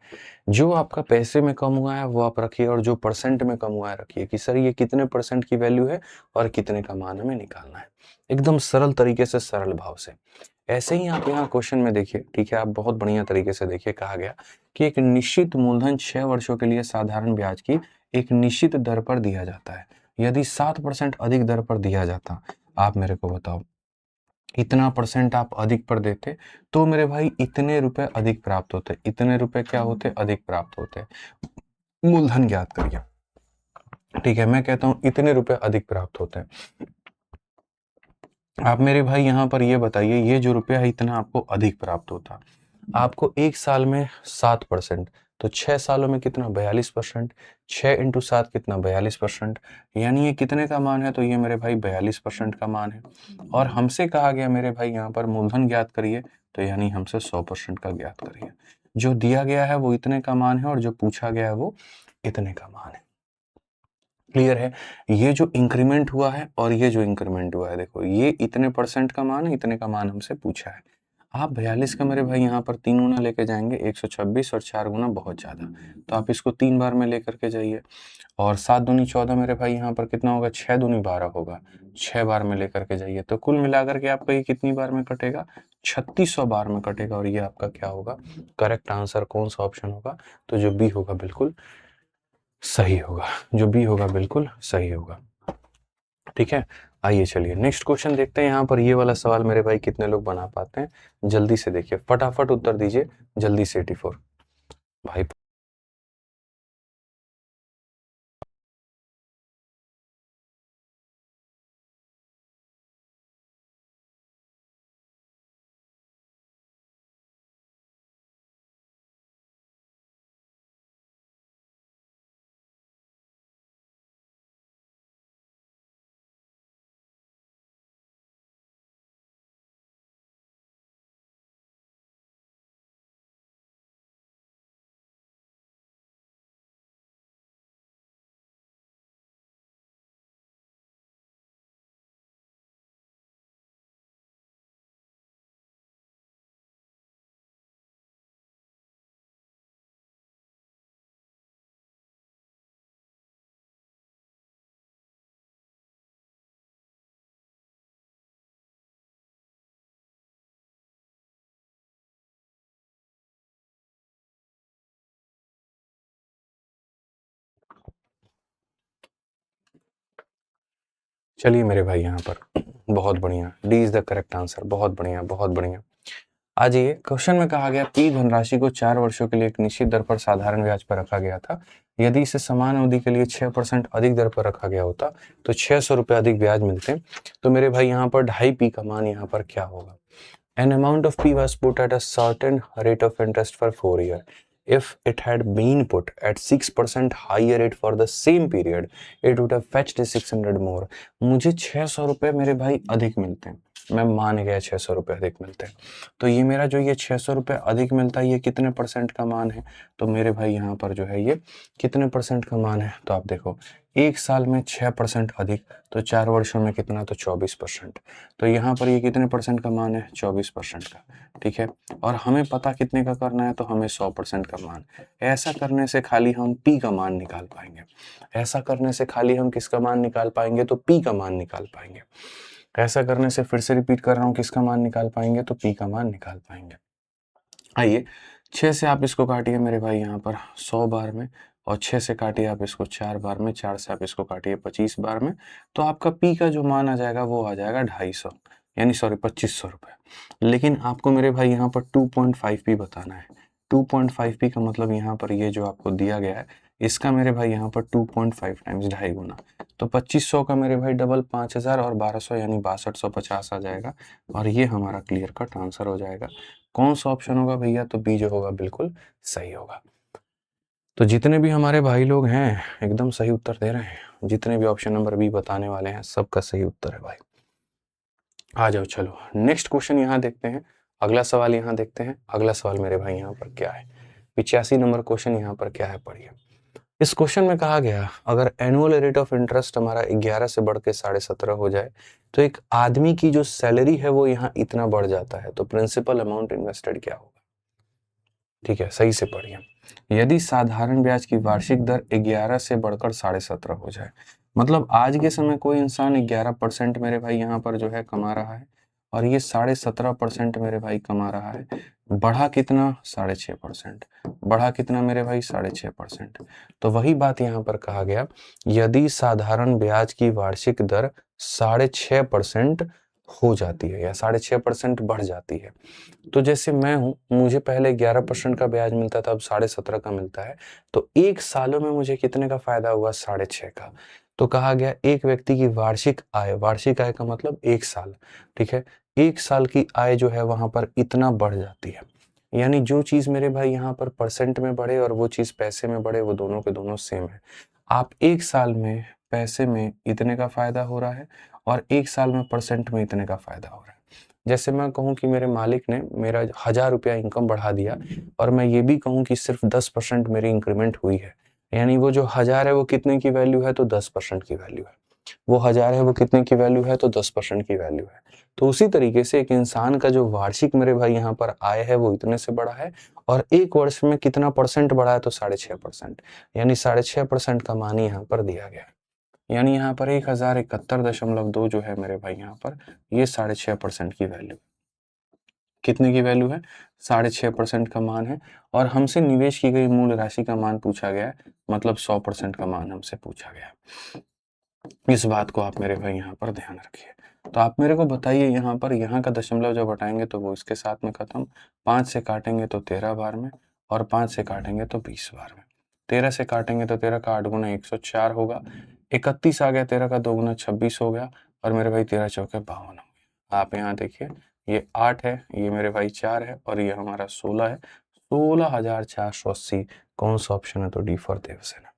जो आपका पैसे में कम हुआ है वो आप रखिए, और जो परसेंट में कम हुआ है रखिए, कि सर ये कितने परसेंट की वैल्यू है और कितने का मान हमें निकालना है, एकदम सरल तरीके से, सरल भाव से। ऐसे ही आप यहाँ क्वेश्चन में देखिए, ठीक है, आप बहुत बढ़िया तरीके से देखिए, कहा गया कि एक निश्चित मूलधन 6 वर्षों के लिए साधारण ब्याज की एक निश्चित दर पर दिया जाता है। यदि 7% अधिक दर पर दिया जाता, आप मेरे को बताओ, इतना परसेंट आप अधिक पर देते तो मेरे भाई इतने रुपए अधिक प्राप्त होते, इतने रुपए क्या होते, अधिक प्राप्त होते। मूलधन ज्ञात करिए, ठीक है, मैं कहता हूं इतने रुपए अधिक प्राप्त होते हैं। आप मेरे भाई यहाँ पर ये बताइए, ये जो रुपया है इतना आपको अधिक प्राप्त होता, आपको 1 साल में 7%, तो 6 सालों में कितना 42%, 6 इंटू 7 कितना 42%, यानी ये कितने का मान है, तो ये मेरे भाई 42% का मान है। और हमसे कहा गया मेरे भाई यहाँ पर मूलधन ज्ञात करिए, तो यानी हमसे 100% का ज्ञात करिए। जो दिया गया है वो इतने का मान है और जो पूछा गया है वो इतने का मान है। क्लियर है? ये जो इंक्रीमेंट हुआ है और ये जो इंक्रीमेंट हुआ है, देखो ये इतने परसेंट का मान है, इतने का मान हमसे पूछा है। आप 42 का मेरे भाई यहाँ पर 3 गुना लेके जाएंगे 126 और 4 गुना बहुत ज़्यादा, तो आप इसको 3 बार में लेकर के जाइए। और 7 दूनी 14 मेरे भाई यहाँ पर कितना होगा, 6 दूनी 12 होगा, 6 बार में लेकर के जाइए। तो कुल मिलाकर के आपका ये कितनी बार में कटेगा, 3600 बार में कटेगा। और ये आपका क्या होगा, करेक्ट आंसर कौन सा ऑप्शन होगा, तो जो बी होगा बिल्कुल सही होगा, जो बी होगा बिल्कुल सही होगा। ठीक है, आइए चलिए नेक्स्ट क्वेश्चन देखते हैं। यहाँ पर ये वाला सवाल मेरे भाई कितने लोग बना पाते हैं, जल्दी से देखिए, फटाफट उत्तर दीजिए जल्दी से। 84 भाई, चलिए मेरे भाई यहाँ पर बहुत बढ़िया, D is the correct answer, बहुत बढ़िया बहुत बढ़िया। आज ये क्वेश्चन में कहा गया पी धनराशि को 4 वर्षों के लिए एक निश्चित दर पर साधारण ब्याज पर रखा गया था। यदि इसे समान अवधि के लिए 6% अधिक दर पर रखा गया होता तो 600 रुपये अधिक ब्याज मिलते। तो मेरे भाई यहाँ पर 2.5 पी का मान यहाँ पर क्या होगा। An amount of P was put at a certain rate of interest for 4 years. If it had been put at 6% higher rate for the same period, it would have fetched 600 more. मुझे 600 रुपये मेरे भाई अधिक मिलते हैं, मैं मान गया 600 रुपये अधिक मिलते हैं। तो ये मेरा जो ये 600 रुपये अधिक मिलता है, ये कितने परसेंट का मान है, तो मेरे भाई यहाँ पर जो है ये कितने परसेंट का मान है, तो आप देखो 1 साल में 6% अधिक, तो 4 वर्षों में कितना, तो 24%। तो यहाँ पर ये कितने परसेंट का मान है, 24% का। ठीक है, और हमें पता कितने का करना है, तो हमें 100% का मान। ऐसा करने से खाली हम पी का मान निकाल पाएंगे, ऐसा करने से खाली हम किसका मान निकाल पाएंगे, तो पी का मान निकाल पाएंगे। ऐसा करने से, फिर से रिपीट कर रहा हूँ, किसका मान निकाल पाएंगे, तो पी का मान निकाल पाएंगे। आइए 6 से आप इसको काटिए मेरे भाई यहाँ पर 100 बार में, और 6 से काटिए आप इसको 4 बार में, 4 से आप इसको काटिए 25 बार में, तो आपका पी का जो मान आ जाएगा वो आ जाएगा 250, यानी सॉरी 2500 रुपये। लेकिन आपको मेरे भाई यहाँ पर 2.5 पी बताना है। 2.5 पी का मतलब यहाँ पर ये जो आपको दिया गया है, इसका मेरे भाई यहाँ पर 2.5 टाइम्स 2.5 गुना, तो 2500 का मेरे भाई डबल 5000 और 1200 यानी 6250 आ जाएगा। और ये हमारा क्लियर कट आंसर हो जाएगा। कौन सा ऑप्शन होगा भैया, तो बी जो होगा बिल्कुल सही होगा। तो जितने भी हमारे भाई लोग हैं एकदम सही उत्तर दे रहे हैं, जितने भी ऑप्शन नंबर बी बताने वाले हैं सबका सही उत्तर है भाई। आ जाओ चलो नेक्स्ट क्वेश्चन यहाँ देखते हैं, अगला सवाल यहाँ देखते हैं। अगला सवाल मेरे भाई यहाँ पर क्या है, 85 नंबर क्वेश्चन यहाँ पर क्या है, पढ़िए। इस क्वेश्चन में कहा गया अगर एनुअल रेट ऑफ इंटरेस्ट हमारा 11 से बढ़ के 17.5 हो जाए तो एक आदमी की जो सैलरी है वो यहाँ इतना बढ़ जाता है, तो प्रिंसिपल अमाउंट इन्वेस्टेड क्या होगा। ठीक है, सही से पढ़िए। यदि साधारण ब्याज की वार्षिक दर 11 से बढ़कर 17.5 हो जाए, मतलब आज के समय कोई इंसान 11% मेरे भाई यहाँ पर जो है कमा रहा है, और ये 17.5% मेरे भाई कमा रहा है। बढ़ा कितना, 6.5%। बढ़ा कितना मेरे भाई, 6.5%। तो वही बात यहाँ पर कहा गया, यदि साधारण ब्याज की वार्षिक दर 6.5% हो जाती है या 6.5% बढ़ जाती है, तो जैसे मैं हूं, मुझे पहले 11% का ब्याज मिलता था, अब 17.5 का मिलता है, तो 1 सालों में मुझे कितने का फायदा हुआ, 6.5 का। तो कहा गया एक व्यक्ति की वार्षिक आय का मतलब 1 साल, ठीक है, 1 साल की आय जो है वहां पर इतना बढ़ जाती है, यानी जो चीज़ मेरे भाई यहाँ पर परसेंट में बढ़े और वो चीज़ पैसे में बढ़े, वो दोनों के दोनों सेम है। आप 1 साल में पैसे में इतने का फ़ायदा हो रहा है और 1 साल में परसेंट में इतने का फ़ायदा हो रहा है। जैसे मैं कहूँ कि मेरे मालिक ने मेरा ₹1000 इनकम बढ़ा दिया और मैं ये भी कहूँ कि सिर्फ़ 10% मेरी इंक्रीमेंट हुई है। यानी वो जो 1000 है वो कितने की वैल्यू है, तो 10% की वैल्यू है। वो 1000 है वो कितने की वैल्यू है, तो 10% की वैल्यू है। तो उसी तरीके से एक इंसान का जो वार्षिक मेरे भाई यहाँ पर आय है वो इतने से बढ़ा है और 1 वर्ष में कितना परसेंट बढ़ा है, तो 6.5%। यानी 6.5% का मान यहाँ पर दिया गया है। यानी यहाँ पर 1071.2 जो है मेरे भाई यहाँ पर, ये 6.5% की वैल्यू। कितने की वैल्यू है? 6.5% का मान है और हमसे निवेश की गई मूल राशि का मान पूछा गया है, मतलब 100% का मान हमसे पूछा गया है। इस बात को आप मेरे भाई यहाँ पर ध्यान रखिए। तो आप मेरे को बताइए, यहाँ पर यहाँ का दशमलव जब हटाएंगे तो वो इसके साथ में खत्म, 5 से काटेंगे तो 13 बार में और 5 से काटेंगे तो 20 बार में। 13 से काटेंगे तो 13 का 8 गुना 104 होगा, 31 आ गया, 13 का 2 गुना 26 हो गया और मेरे भाई 13 चौके 52 हो गया। आप यहाँ देखिए, ये 8 है, ये मेरे भाई 4 है और ये हमारा 16 है, 16,480। कौन सा ऑप्शन है? तो डी फॉर देवसेना।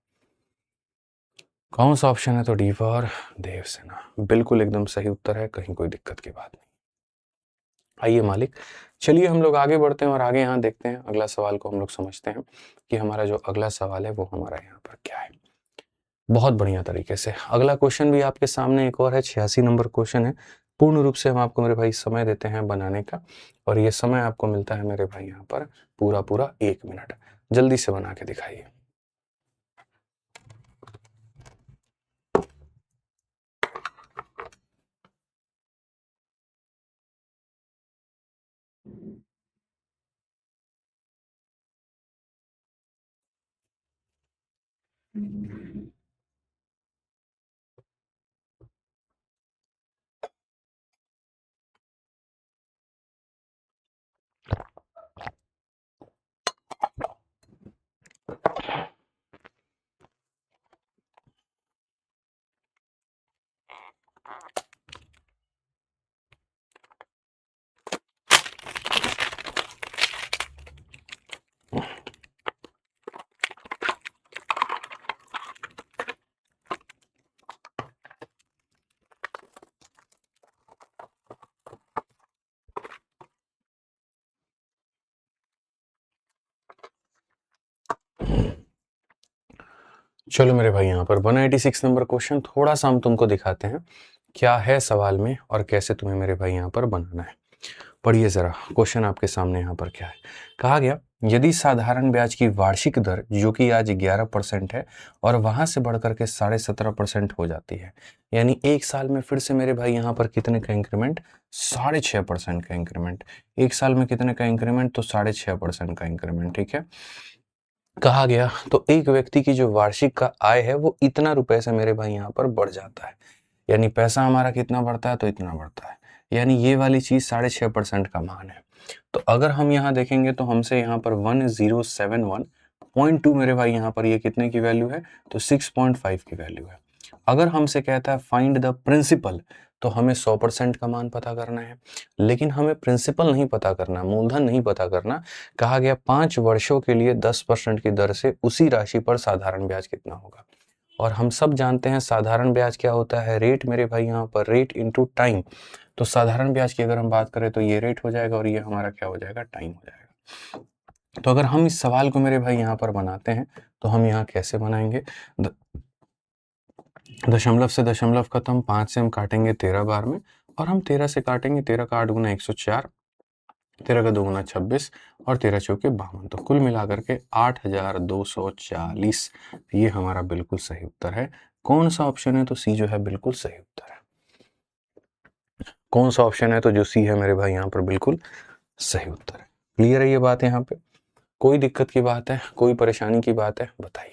कौन सा ऑप्शन है? तो डी फॉर देवसेना। बिल्कुल एकदम सही उत्तर है, कहीं कोई दिक्कत की बात नहीं। आइए मालिक, चलिए हम लोग आगे बढ़ते हैं और आगे यहाँ देखते हैं, अगला सवाल को हम लोग समझते हैं कि हमारा जो अगला सवाल है वो हमारा यहाँ पर क्या है। बहुत बढ़िया तरीके से अगला क्वेश्चन भी आपके सामने एक और है, 86 नंबर क्वेश्चन है। पूर्ण रूप से हम आपको मेरे भाई समय देते हैं बनाने का और ये समय आपको मिलता है मेरे भाई यहाँ पर पूरा पूरा 1 मिनट। जल्दी से बना के दिखाइए। चलो मेरे भाई यहाँ पर 186 नंबर क्वेश्चन थोड़ा सा हम तुमको दिखाते हैं क्या है सवाल में और कैसे तुम्हें मेरे भाई यहाँ पर बनाना है। पढ़िए जरा क्वेश्चन आपके सामने यहाँ पर क्या है। कहा गया, यदि साधारण ब्याज की वार्षिक दर जो कि आज 11% है और वहां से बढ़कर के 17.5% हो जाती है, यानी 1 साल में फिर से मेरे भाई यहाँ पर कितने का इंक्रीमेंट? 6.5% का इंक्रीमेंट। 1 साल में कितने का इंक्रीमेंट? तो 6.5% का इंक्रीमेंट। ठीक है, कहा गया तो एक व्यक्ति की जो वार्षिक का आय है वो इतना रुपए से मेरे भाई यहाँ पर बढ़ जाता है। यानी पैसा हमारा कितना बढ़ता है? तो इतना बढ़ता है। यानी ये वाली चीज 6.5% का मान है। तो अगर हम यहाँ देखेंगे तो हमसे यहाँ पर 1071.2 मेरे भाई यहाँ पर ये कितने की वैल्यू है? तो 6.5 की वैल्यू है। अगर हमसे कहता है फाइंड द प्रिंसिपल, तो हमें 100% का मान पता करना है, लेकिन हमें प्रिंसिपल नहीं पता करना, मूलधन नहीं पता करना। कहा गया 5 वर्षों के लिए 10% की दर से उसी राशि पर साधारण ब्याज कितना होगा। और हम सब जानते हैं साधारण ब्याज क्या होता है? रेट मेरे भाई यहाँ पर रेट इनटू टाइम। तो साधारण ब्याज की अगर हम बात करें तो ये रेट हो जाएगा और ये हमारा क्या हो जाएगा? टाइम हो जाएगा। तो अगर हम इस सवाल को मेरे भाई यहाँ पर बनाते हैं तो हम यहाँ कैसे बनाएंगे? दशमलव से दशमलव खत्म, 5 से हम काटेंगे 13 बार में और हम 13 से काटेंगे, 13 का 8 गुना 104, 13 का 2 गुना 26 और 13 चौके 52। तो कुल मिलाकर के 8,240। ये हमारा बिल्कुल सही उत्तर है। कौन सा ऑप्शन है? तो सी जो है बिल्कुल सही उत्तर है। कौन सा ऑप्शन है? तो जो सी है मेरे भाई यहाँ पर बिल्कुल सही उत्तर है। क्लियर है ये बात? यहाँ पे कोई दिक्कत की बात है, कोई परेशानी की बात है? बताइए।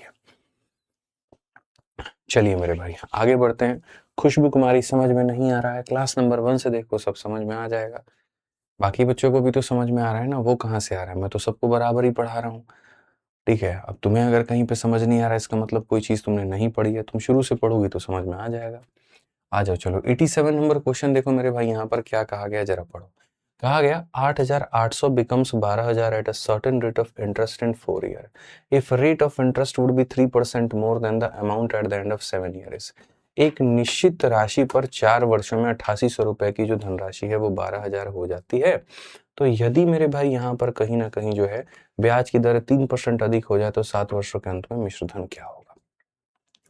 चलिए मेरे भाई आगे बढ़ते हैं। खुशबू कुमारी समझ में नहीं आ रहा है, क्लास नंबर 1 से देखो सब समझ में आ जाएगा। बाकी बच्चों को भी तो समझ में आ रहा है ना, वो कहाँ से आ रहा है? मैं तो सबको बराबर ही पढ़ा रहा हूँ। ठीक है, अब तुम्हें अगर कहीं पे समझ नहीं आ रहा है इसका मतलब कोई चीज तुमने नहीं पढ़ी है। तुम शुरू से पढ़ोगी तो समझ में आ जाएगा। आ जाओ, चलो 87 नंबर क्वेश्चन देखो मेरे भाई यहाँ पर क्या कहा गया, जरा पढ़ो। कहा गया 8,800 becomes 12,000 at a certain rate of interest in 4 year. If rate of interest would be 3% more than the amount at the end of 7 years. एक निश्चित राशि पर 4 वर्षों में 8800 रुपए की जो धनराशि है वो 12,000 हो जाती है। तो यदि मेरे भाई यहाँ पर कहीं ना कहीं जो है ब्याज की दर 3% अधिक हो जाए तो 7 वर्षों के अंत में मिश्र धन क्या होगा।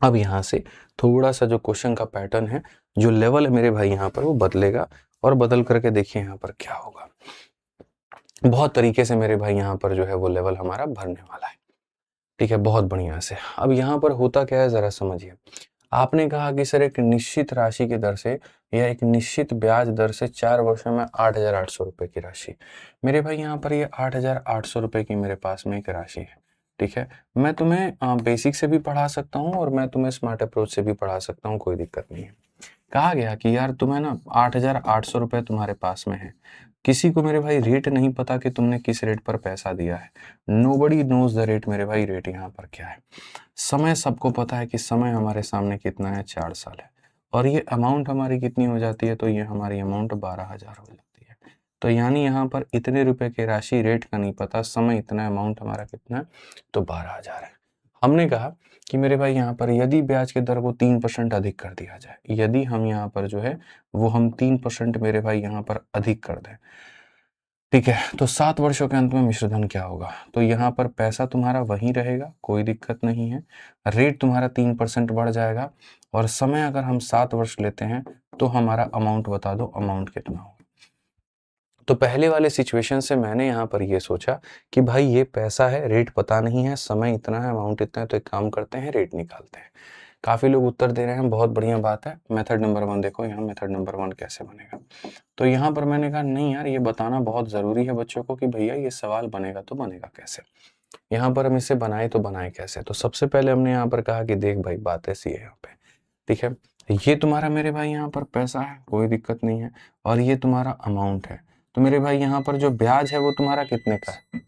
अब यहाँ से थोड़ा सा जो क्वेश्चन का पैटर्न है, जो लेवल है मेरे भाई यहाँ पर वो बदलेगा, और बदल करके देखिए यहाँ पर क्या होगा। बहुत तरीके से मेरे भाई यहाँ पर जो है वो लेवल हमारा भरने वाला है। ठीक है, बहुत बढ़िया से। अब यहाँ पर होता क्या है जरा समझिए। आपने कहा कि सर एक निश्चित राशि की दर से या एक निश्चित ब्याज दर से 4 वर्षों में 8,800 रुपए की राशि। मेरे भाई यहाँ पर ये 8,800 रुपए की मेरे पास में एक राशि है। ठीक है, मैं तुम्हें बेसिक से भी पढ़ा सकता हूँ और मैं तुम्हें स्मार्ट अप्रोच से भी पढ़ा सकता हूँ, कोई दिक्कत नहीं है। कहा गया कि यार तुम्हें ना 8,800 रुपए तुम्हारे पास में है, किसी को मेरे भाई रेट नहीं पता कि तुमने किस रेट पर पैसा दिया है। नोबडी नोज द रेट मेरे भाई, रेट यहाँ पर क्या है। समय सबको पता है कि समय हमारे सामने कितना है, 4 साल है, और ये अमाउंट हमारी कितनी हो जाती है, तो ये हमारी अमाउंट 12,000 हो जाती है। तो यानी यहाँ पर इतने रुपए की राशि, रेट का नहीं पता, समय इतना, अमाउंट हमारा कितना है, तो 12,000 है। हमने कहा कि मेरे भाई यहाँ पर यदि ब्याज की दर को 3% अधिक कर दिया जाए, यदि हम यहाँ पर जो है वो हम 3% मेरे भाई यहाँ पर अधिक कर दें, ठीक है, तो 7 वर्षों के अंत में मिश्र धन क्या होगा। तो यहाँ पर पैसा तुम्हारा वहीं रहेगा, कोई दिक्कत नहीं है, रेट तुम्हारा 3% बढ़ जाएगा, और समय अगर हम 7 वर्ष लेते हैं तो हमारा अमाउंट बता दो, अमाउंट कितना होगा। तो पहले वाले सिचुएशन से मैंने यहाँ पर ये सोचा कि भाई ये पैसा है, रेट पता नहीं है, समय इतना है, अमाउंट इतना है, तो एक काम करते हैं, रेट निकालते हैं। काफी लोग उत्तर दे रहे हैं, बहुत बढ़िया बात है। मेथड नंबर 1 देखो, यहाँ मेथड नंबर 1 कैसे बनेगा। तो यहाँ पर मैंने कहा नहीं यार, ये बताना बहुत जरूरी है बच्चों को कि भैया ये सवाल बनेगा तो बनेगा कैसे, यहाँ पर हम इसे बनाए तो बनाए कैसे। तो सबसे पहले हमने यहाँ पर कहा कि देख भाई बात ऐसी है यहाँ पे, ठीक है, ये तुम्हारा मेरे भाई यहाँ पर पैसा है, कोई दिक्कत नहीं है, और ये तुम्हारा अमाउंट है। तो मेरे भाई यहाँ पर जो ब्याज है वो तुम्हारा कितने का है,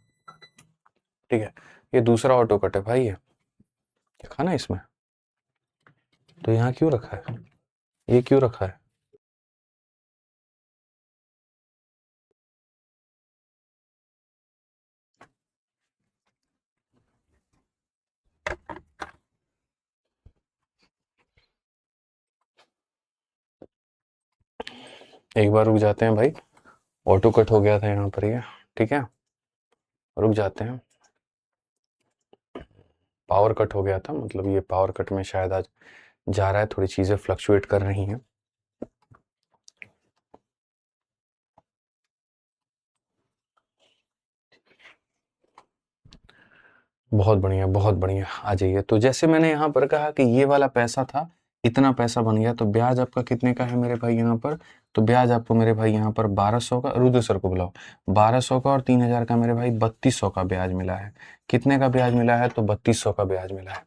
ठीक है, ये दूसरा ऑटो कट है भाई, ये लिखा ना इसमें, तो यहाँ क्यों रखा है, ये क्यों रखा है। एक बार रुक जाते हैं भाई, ऑटो कट हो गया था यहाँ पर ये, ठीक है, रुक जाते हैं, पावर कट हो गया था, मतलब ये पावर कट में शायद आज जा रहा है, थोड़ी चीजें फ्लक्चुएट कर रही हैं। बहुत बढ़िया, बहुत बढ़िया, आ जाइए। तो जैसे मैंने यहाँ पर कहा कि ये वाला पैसा था, इतना पैसा बन गया, तो ब्याज आपका कितने का है मेरे भाई यहाँ पर, तो ब्याज आपको मेरे भाई यहाँ पर 1200 का, रुद्र सर को बुलाओ, 1200 का और 3,000 का मेरे भाई 3,200 का ब्याज मिला है। कितने का ब्याज मिला है, तो 3,200 का ब्याज मिला है।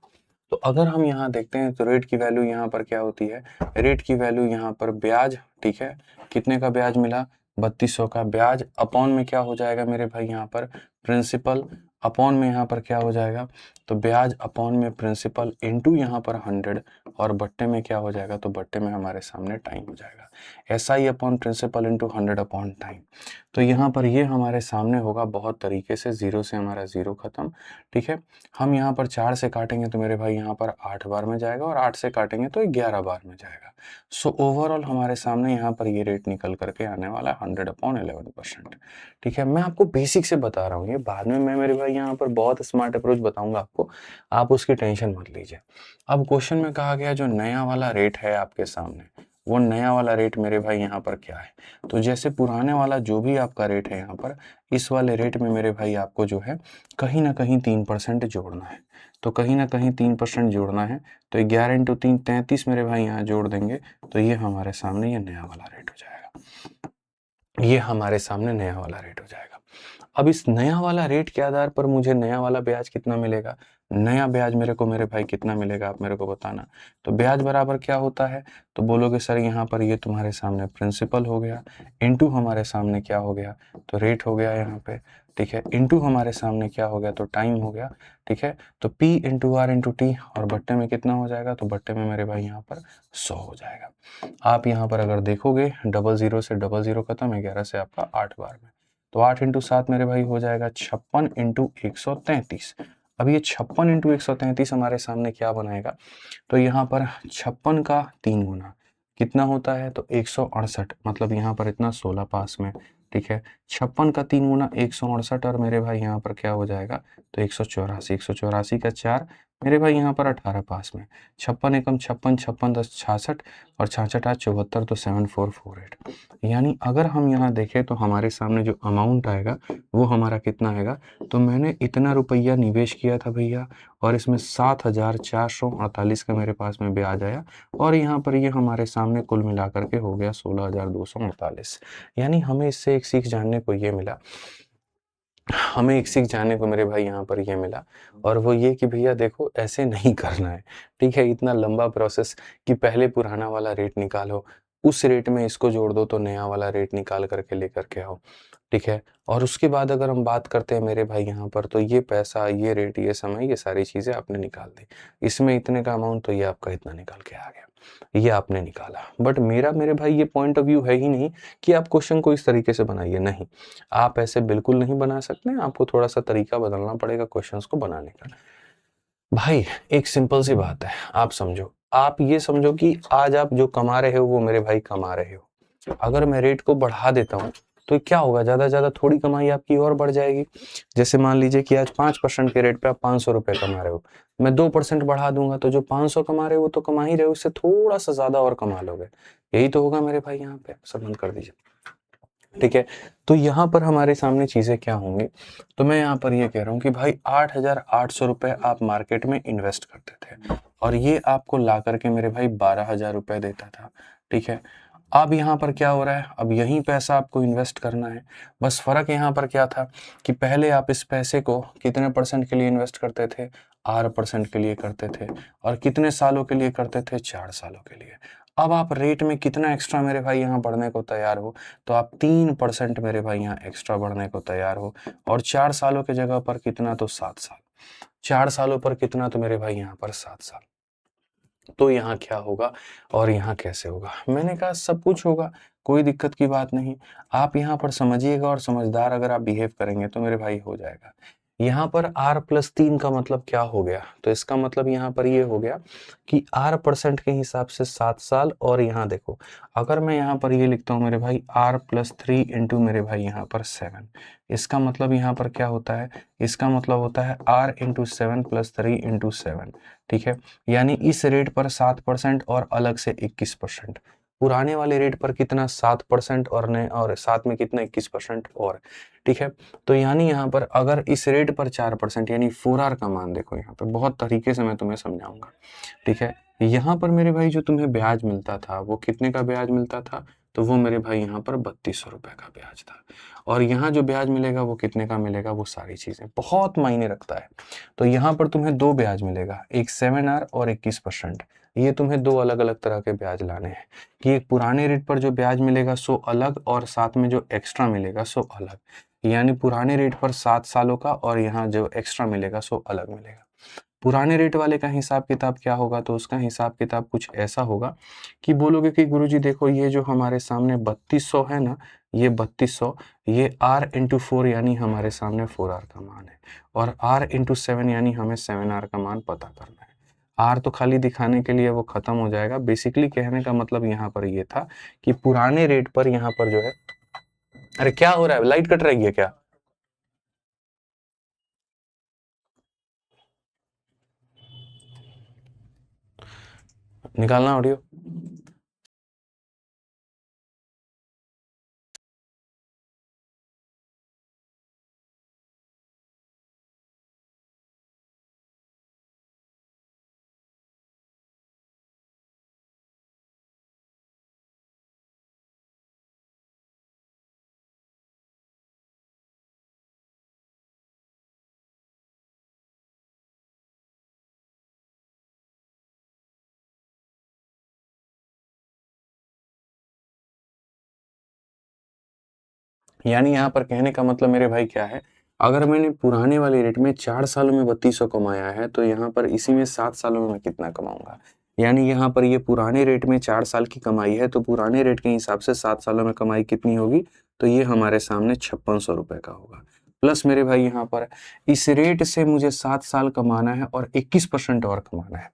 तो अगर हम यहाँ देखते हैं तो रेट की वैल्यू यहाँ पर क्या होती है, रेट की वैल्यू यहाँ पर ब्याज, ठीक है, कितने का ब्याज मिला, 3,200 का ब्याज, अपॉन में क्या हो जाएगा मेरे भाई यहाँ पर प्रिंसिपल, अपॉन में यहाँ पर क्या हो जाएगा, तो ब्याज अपॉन में प्रिंसिपल इनटू यहाँ पर 100, और बट्टे में क्या हो जाएगा, तो बट्टे में हमारे सामने टाइम हो जाएगा, SI upon principal into 100 upon time. तो यहाँ पर ये हमारे सामने होगा बहुत तरीके से, 0 से हमारा 0 खत्म, ठीक है। हम यहाँ पर 4 से काटेंगे तो मेरे भाई यहाँ पर 8 बार में जाएगा, और 8 से काटेंगे तो 11 बार में जाएगा। सो ओवरऑल हमारे सामने यहाँ पर ये रेट निकल करके आने वाला है 100 अपॉन 11%, ठीक है। मैं आपको बेसिक से बता रहा हूँ, ये बाद में मैं मेरे भाई यहाँ पर बहुत स्मार्ट अप्रोच बताऊंगा आपको, आप उसकी टेंशन मत लीजिए। अब क्वेश्चन में कहा गया जो नया वाला रेट है आपके सामने, वो नया वाला रेट मेरे भाई यहाँ पर क्या है, तो जैसे पुराने वाला जो भी आपका रेट है यहाँ पर, इस वाले रेट में मेरे भाई आपको जो है कहीं ना कहीं 3% जोड़ना है। तो कहीं ना कहीं 3% जोड़ना है, तो 11 इंटू 3 33 मेरे भाई यहाँ जोड़ देंगे, तो ये हमारे सामने ये नया वाला रेट हो जाएगा, ये हमारे सामने नया वाला रेट हो जाएगा। अब इस नया वाला रेट के आधार पर मुझे नया वाला ब्याज कितना मिलेगा, नया ब्याज मेरे को मेरे भाई कितना मिलेगा, आप मेरे को बताना। तो ब्याज बराबर क्या होता है, तो बोलोगे सर यहाँ पर ये तुम्हारे सामने प्रिंसिपल हो गया, इनटू हमारे सामने क्या हो गया, तो रेट हो गया यहाँ पे, ठीक है, इनटू हमारे सामने क्या हो गया, तो टाइम हो गया, ठीक है। तो P into R into T, और बट्टे में कितना हो जाएगा, तो बट्टे में मेरे भाई यहाँ पर 100 हो जाएगा। आप यहाँ पर अगर देखोगे, डबल जीरो से डबल जीरो खत्म, 11 से आपका 8 बार में, तो 8 इंटू 7 मेरे भाई हो जाएगा 56 इंटू 133। अब ये 56 इंटू 133 हमारे सामने क्या बनाएगा, तो यहाँ पर 56 का 3 गुना कितना होता है, तो 168, मतलब यहाँ पर इतना 16 पास में, ठीक है। 56 का 3 गुना 168, और मेरे भाई यहाँ पर क्या हो जाएगा, तो 184, 184 का 4 मेरे भाई यहाँ पर 18 पास में, 56 एकम 56, 56 10 66, और 66 8 74, तो 7448। यानी अगर हम यहाँ देखें तो हमारे सामने जो अमाउंट आएगा वो हमारा कितना आएगा, तो मैंने इतना रुपया निवेश किया था भैया, और इसमें 7,448 का मेरे पास में ब्याज आया, और यहाँ पर ये हमारे सामने कुल मिलाकर के हो गया 16,248। यानी हमें इससे एक सीख जानने को ये मिला, हमें एक सीख जानने को मेरे भाई यहाँ पर ये मिला, और वो ये कि भैया देखो ऐसे नहीं करना है, ठीक है। इतना लंबा प्रोसेस कि पहले पुराना वाला रेट निकालो, उस रेट में इसको जोड़ दो तो नया वाला रेट निकाल करके लेकर के आओ, ठीक है। और उसके बाद अगर हम बात करते हैं मेरे भाई यहाँ पर, तो ये पैसा, ये रेट, ये समय, ये सारी चीज़ें आपने निकाल दी, इसमें इतने का अमाउंट, तो ये आपका इतना निकल के आ गया, ये आपने निकाला। बट मेरा मेरे भाई ये पॉइंट ऑफ व्यू है ही नहीं कि आप क्वेश्चन को इस तरीके से बनाइए, नहीं, आप ऐसे बिल्कुल नहीं बना सकते हैं, आपको थोड़ा सा तरीका बदलना पड़ेगा क्वेश्चंस को बनाने का। भाई एक सिंपल सी बात है, आप समझो, आप ये समझो कि आज आप जो कमा रहे हो वो मेरे भाई कमा रहे हो, अगर मैं रेट को बढ़ा देता हूँ तो क्या होगा, ज्यादा से ज्यादा थोड़ी कमाई आपकी और बढ़ जाएगी। जैसे मान लीजिए कि आज 5% के रेट पे आप 500 रुपए कमा रहे हो, मैं 2% बढ़ा दूंगा तो जो 500 कमा रहे हो तो कमा ही रहे हो, उससे थोड़ा सा ज्यादा और कमा लोगे, यही तो होगा मेरे भाई। यहाँ पे सब बंद कर दीजिए, ठीक है। तो यहाँ पर हमारे सामने चीजें क्या होंगी, तो मैं यहाँ पर ये कह रहा हूँ कि भाई 8,800 रुपए आप मार्केट में इन्वेस्ट करते थे, और ये आपको ला करके मेरे भाई 12,000 रुपए देता था, ठीक है। अब यहाँ पर क्या हो रहा है, अब यही पैसा आपको इन्वेस्ट करना है, बस फर्क यहाँ पर क्या था कि पहले आप इस पैसे को कितने परसेंट के लिए इन्वेस्ट करते थे, 8% के लिए करते थे, और कितने सालों के लिए करते थे, 4 सालों के लिए। अब आप रेट में कितना एक्स्ट्रा मेरे भाई यहाँ बढ़ने को तैयार हो, तो आप 3% मेरे भाई यहाँ एक्स्ट्रा बढ़ने को तैयार हो, और 4 सालों की जगह पर कितना, तो 7 साल, 4 सालों पर कितना, तो मेरे भाई यहाँ पर 7 साल। तो यहाँ क्या होगा और यहाँ कैसे होगा, मैंने कहा सब कुछ होगा, कोई दिक्कत की बात नहीं। आप यहाँ पर समझिएगा, और समझदार अगर आप बिहेव करेंगे तो मेरे भाई हो जाएगा। यहाँ पर r+3 का मतलब क्या हो गया, तो इसका मतलब यहाँ पर ये हो गया कि r% के हिसाब से 7 साल, और यहाँ देखो अगर मैं यहाँ पर ये लिखता हूँ मेरे भाई r+3 इंटू मेरे भाई यहाँ पर 7, इसका मतलब यहाँ पर क्या होता है, इसका मतलब होता है r इंटू 7 प्लस 3 इंटू 7, ठीक है। यानी इस रेट पर 7% और अलग से 21%, पुराने वाले रेट पर कितना 7% और नए, और साथ में कितना 21% और, ठीक है। तो यानी यहाँ पर अगर इस रेट पर 4%, यानी 4R का मान देखो, यहाँ पे बहुत तरीके से मैं तुम्हें समझाऊंगा, ठीक है। यहाँ पर मेरे भाई जो तुम्हें ब्याज मिलता था वो कितने का ब्याज मिलता था, तो वो मेरे भाई यहाँ पर 3200 रुपए का ब्याज था, और यहाँ जो ब्याज मिलेगा वो कितने का मिलेगा, वो सारी चीजें बहुत मायने रखता है। तो यहाँ पर तुम्हें दो ब्याज मिलेगा, एक 7R और 21%, ये तुम्हें दो अलग अलग तरह के ब्याज लाने हैं, कि एक पुराने रेट पर जो ब्याज मिलेगा सो अलग, और साथ में जो एक्स्ट्रा मिलेगा सो अलग, यानी पुराने रेट पर 7 सालों का, और यहाँ जो एक्स्ट्रा मिलेगा सो अलग मिलेगा। पुराने रेट वाले का हिसाब किताब क्या होगा, तो उसका हिसाब किताब कुछ ऐसा होगा कि बोलोगे कि गुरुजी देखो ये जो हमारे सामने 3200 है ना, ये 3200, ये r इंटू 4 यानी हमारे सामने 4R का मान है, और r इंटू 7 यानी हमें 7R का मान पता करना है। r तो खाली दिखाने के लिए वो खत्म हो जाएगा, बेसिकली कहने का मतलब यहाँ पर ये था कि पुराने रेट पर यहाँ पर जो है, अरे क्या हो रहा है, लाइट कट रही है क्या, निकालना ऑडियो। यानी यहाँ पर कहने का मतलब मेरे भाई क्या है, अगर मैंने पुराने वाले रेट में 4 सालों में 3200 कमाया है, तो यहाँ पर इसी में 7 सालों में मैं कितना कमाऊंगा। यानी यहाँ पर ये पुराने रेट में 4 साल की कमाई है, तो पुराने रेट के हिसाब से 7 सालों में कमाई कितनी होगी, तो ये हमारे सामने 5600 रुपये का होगा। प्लस मेरे भाई यहाँ पर इस रेट से मुझे 7 साल कमाना है और 21% और कमाना है,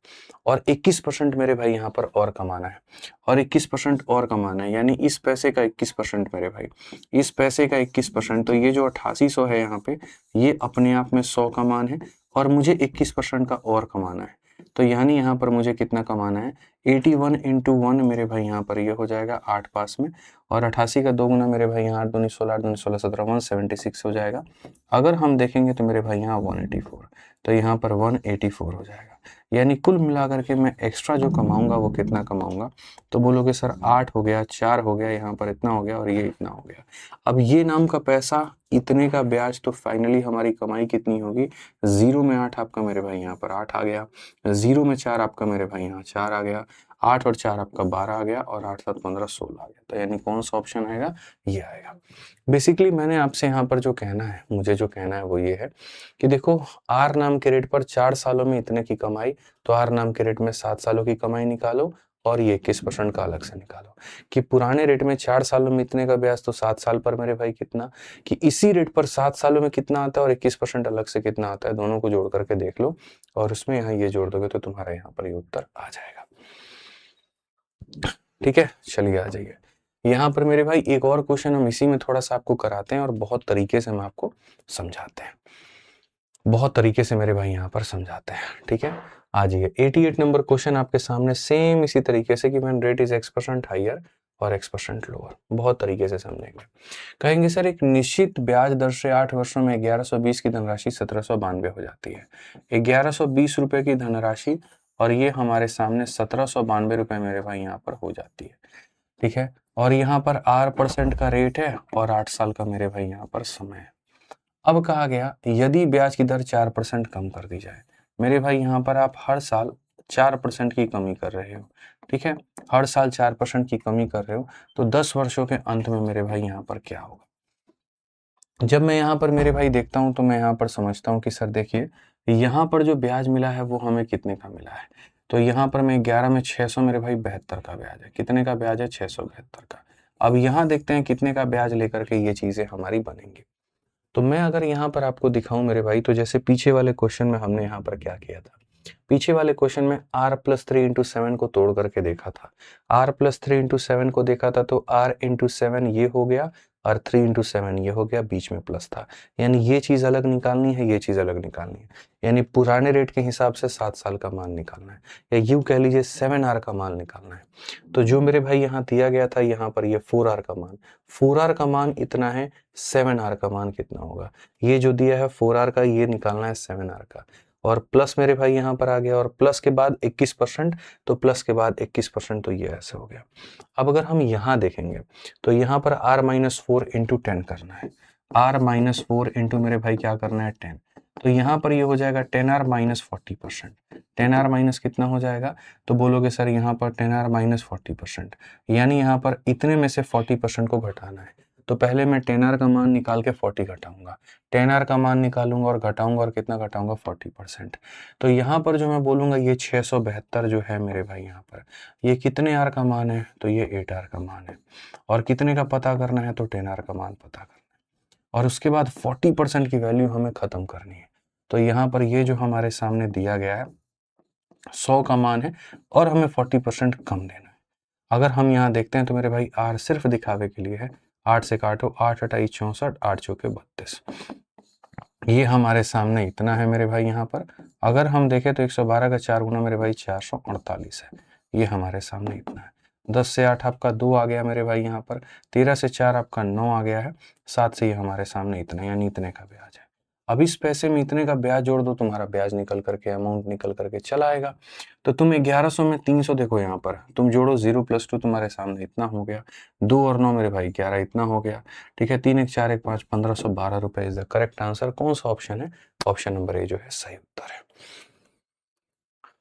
और 21% मेरे भाई यहाँ पर और कमाना है, और 21% और कमाना है, यानी इस पैसे का 21% मेरे भाई, इस पैसे का 21%, तो ये जो 8800 है यहाँ पे, ये अपने आप में 100 का मान है, और मुझे 21% का और कमाना है। तो यानी यहाँ पर मुझे कितना कमाना है, 81 इंटू 1 मेरे भाई यहाँ पर ये हो जाएगा 8 पास में, और 88 का 2 गुना मेरे भाई यहाँ 8 दूनी 16, 8 दूनी 16, 17, 176 हो जाएगा। अगर हम देखेंगे तो मेरे भाई यहाँ 184, तो यहाँ पर 184 हो जाएगा। यानी कुल मिलाकर के मैं एक्स्ट्रा जो कमाऊंगा वो कितना कमाऊंगा, तो बोलोगे सर 8 हो गया, 4 हो गया, यहाँ पर इतना हो गया, और ये इतना हो गया। अब ये नाम का पैसा, इतने का ब्याज, तो फाइनली हमारी कमाई कितनी होगी, 0 में 8 आपका मेरे भाई यहाँ पर 8 आ गया, 0 में 4 आपका मेरे भाई यहाँ 4 आ गया, 8 और 4 आपका 12 आ गया, और 8 7 15 16 आ गया। तो यानी कौन सा ऑप्शन आएगा, ये आएगा। बेसिकली मैंने आपसे यहाँ पर जो कहना है, मुझे जो कहना है वो ये है कि देखो, आर नाम के रेट पर 4 सालों में इतने की कमाई, तो आर नाम के रेट में 7 सालों की कमाई निकालो, और ये 21% का अलग से निकालो कि पुराने रेट में 4 सालों में इतने का ब्याज, तो 7 साल पर मेरे भाई कितना, कि इसी रेट पर 7 सालों में कितना आता है और 21% अलग से कितना आता है, दोनों को जोड़ करके देख लो, और उसमें यहाँ ये जोड़ दोगे तो तुम्हारा यहाँ पर ये उत्तर आ जाएगा। ठीक है, चलिए आ जाइए। यहाँ पर मेरे भाई एक और क्वेश्चन हम इसी में थोड़ा सा आपको कराते हैं, और बहुत तरीके से हम आपको समझाते हैं, बहुत तरीके से मेरे भाई यहाँ पर समझाते हैं। ठीक है, आ जाइए। 88 नंबर क्वेश्चन आपके सामने सेम इसी तरीके से कि when rate is x% higher और x% लोअर, बहुत तरीके से समझेंगे। कहेंगे सर एक निश्चित ब्याज दर से 8 वर्षों में 1120 की धनराशि 1792 हो जाती है। 1120 रुपए की धनराशि, और ये हमारे सामने 1792 रुपए मेरे भाई यहाँ पर हो जाती है। ठीक है, और यहाँ पर R% का रेट है, और 8 साल का मेरे भाई यहाँ पर समय है। अब कहा गया यदि ब्याज की दर 4% कम कर दी जाए, मेरे भाई यहाँ पर आप हर साल 4% की कमी कर रहे हो। ठीक है, हर साल 4% की कमी कर रहे हो, तो 10 वर्षों के अंत में मेरे भाई यहाँ पर क्या होगा। जब मैं यहाँ पर मेरे भाई देखता हूँ, तो मैं यहाँ पर समझता हूँ कि सर देखिए, यहाँ पर जो ब्याज मिला है वो हमें कितने का मिला है, तो यहाँ पर मैं 11 में 600 मेरे भाई 72 का ब्याज है। कितने का ब्याज है, 672 का। अब यहाँ देखते हैं कितने का ब्याज लेकर के ये चीजें हमारी बनेंगी। तो मैं अगर यहाँ पर आपको दिखाऊं मेरे भाई, तो जैसे पीछे वाले क्वेश्चन में हमने यहाँ पर क्या किया था, पीछे वाले क्वेश्चन में r+3 इंटू 7 को तोड़ करके देखा था, r+3 इंटू 7 को देखा था, तो r इंटू 7 ये हो गया, और 3 इंटू 7 ये हो गया, बीच में प्लस था। यानी ये चीज अलग निकालनी है, ये चीज अलग निकालनी है, यानी पुराने रेट के हिसाब से 7 साल का मान निकालना है, या यूं कह लीजिए 7r का मान निकालना है। तो जो मेरे भाई यहाँ दिया गया था, यहाँ पर ये 4r का मान, 4r का मान इतना है, 7r का मान कितना होगा, ये जो दिया है 4r का, ये निकालना है 7r का, और प्लस मेरे भाई यहाँ पर आ गया, और प्लस के बाद 21%, तो प्लस के बाद 21%, तो ये ऐसे हो गया। अब अगर हम यहाँ देखेंगे, तो यहाँ पर r-4 इंटू 10 करना है, r-4 इंटू मेरे भाई क्या करना है, 10, तो यहाँ पर ये हो जाएगा 10r माइनस 40%, 10r माइनस कितना हो जाएगा, तो बोलोगे सर यहाँ पर 10r माइनस 40%, यानी यहाँ पर इतने में से 40% को घटाना है। तो पहले मैं 10r का मान निकाल के 40 घटाऊंगा, 10r का मान निकालूंगा और घटाऊंगा, और कितना घटाऊंगा, 40%। तो यहाँ पर जो मैं बोलूंगा ये 672 जो है मेरे भाई यहाँ पर, ये कितने r का मान है, तो ये 8r का मान है, और कितने का पता करना है, तो 10r का मान पता करना है, और उसके बाद 40% की वैल्यू हमें खत्म करनी है। तो यहाँ पर ये जो हमारे सामने दिया गया है 100 का मान है, और हमें 40% कम देना है। अगर हम यहाँ देखते हैं तो मेरे भाई r सिर्फ दिखावे के लिए है, 8 से काटो, 8 अठाई 64, 8 चौके 32, ये हमारे सामने इतना है मेरे भाई यहाँ पर। अगर हम देखें तो 112 का 4 गुना मेरे भाई 448 है, ये हमारे सामने इतना है। 10 से 8 आपका 2 आ गया मेरे भाई यहाँ पर, 13 से 4 आपका 9 आ गया है, 7 से ये हमारे सामने इतना, यानी इतने का ब्याज है। अब इस पैसे में इतने का ब्याज जोड़ दो, तुम्हारा ब्याज निकल करके, अमाउंट निकल करके चला आएगा। तो तुम 1100 में 300 देखो, यहाँ पर तुम जोड़ो, 0 + 2 तुम्हारे सामने इतना हो गया, 2 और 9 मेरे भाई 11 इतना हो गया। ठीक है, 3 1 4 1 5 1512 रुपए इज द करेक्ट आंसर। कौन सा ऑप्शन है, ऑप्शन नंबर ए जो है सही उत्तर है।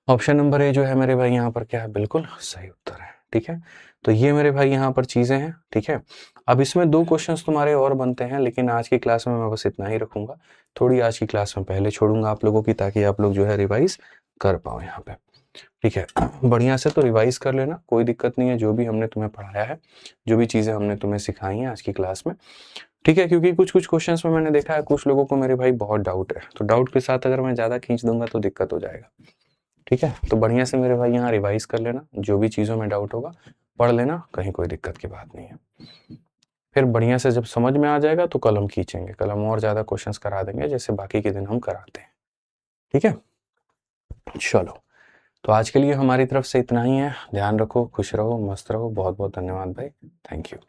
ऑप्शन नंबर ए जो है मेरे भाई यहाँ पर क्या है, बिल्कुल सही उत्तर है। ठीक है। तो ये मेरे भाई यहाँ पर चीज़ें हैं, ठीक है। अब इसमें 2 क्वेश्चंस तुम्हारे और बनते हैं, लेकिन आज की क्लास में मैं बस इतना ही रखूँगा। थोड़ी आज की क्लास में पहले छोड़ूँगा आप लोगों की, ताकि आप लोग जो है रिवाइज़ कर पाओ यहाँ पे, ठीक है। बढ़िया से तो रिवाइज़ कर लेना, कोई दिक्कत नहीं है, जो भी हमने तुम्हें पढ़ाया है, जो भी चीज़ें हमने तुम्हें सिखाई हैं आज की क्लास में, ठीक है। क्योंकि कुछ-कुछ क्वेश्चंस में मैंने देखा है कुछ लोगों को मेरे भाई बहुत डाउट है, तो डाउट के साथ अगर मैं ज़्यादा खींच दूँगा तो दिक्कत हो जाएगा, ठीक है। तो बढ़िया से मेरे भाई यहाँ रिवाइज़ कर लेना, जो भी चीज़ों में डाउट होगा पढ़ लेना, कहीं कोई दिक्कत की बात नहीं है। फिर बढ़िया से जब समझ में आ जाएगा तो कल हम खींचेंगे, कल हम और ज़्यादा क्वेश्चंस करा देंगे जैसे बाकी के दिन हम कराते हैं, ठीक है। चलो, तो आज के लिए हमारी तरफ से इतना ही है। ध्यान रखो, खुश रहो, मस्त रहो। बहुत-बहुत धन्यवाद भाई। Thank you.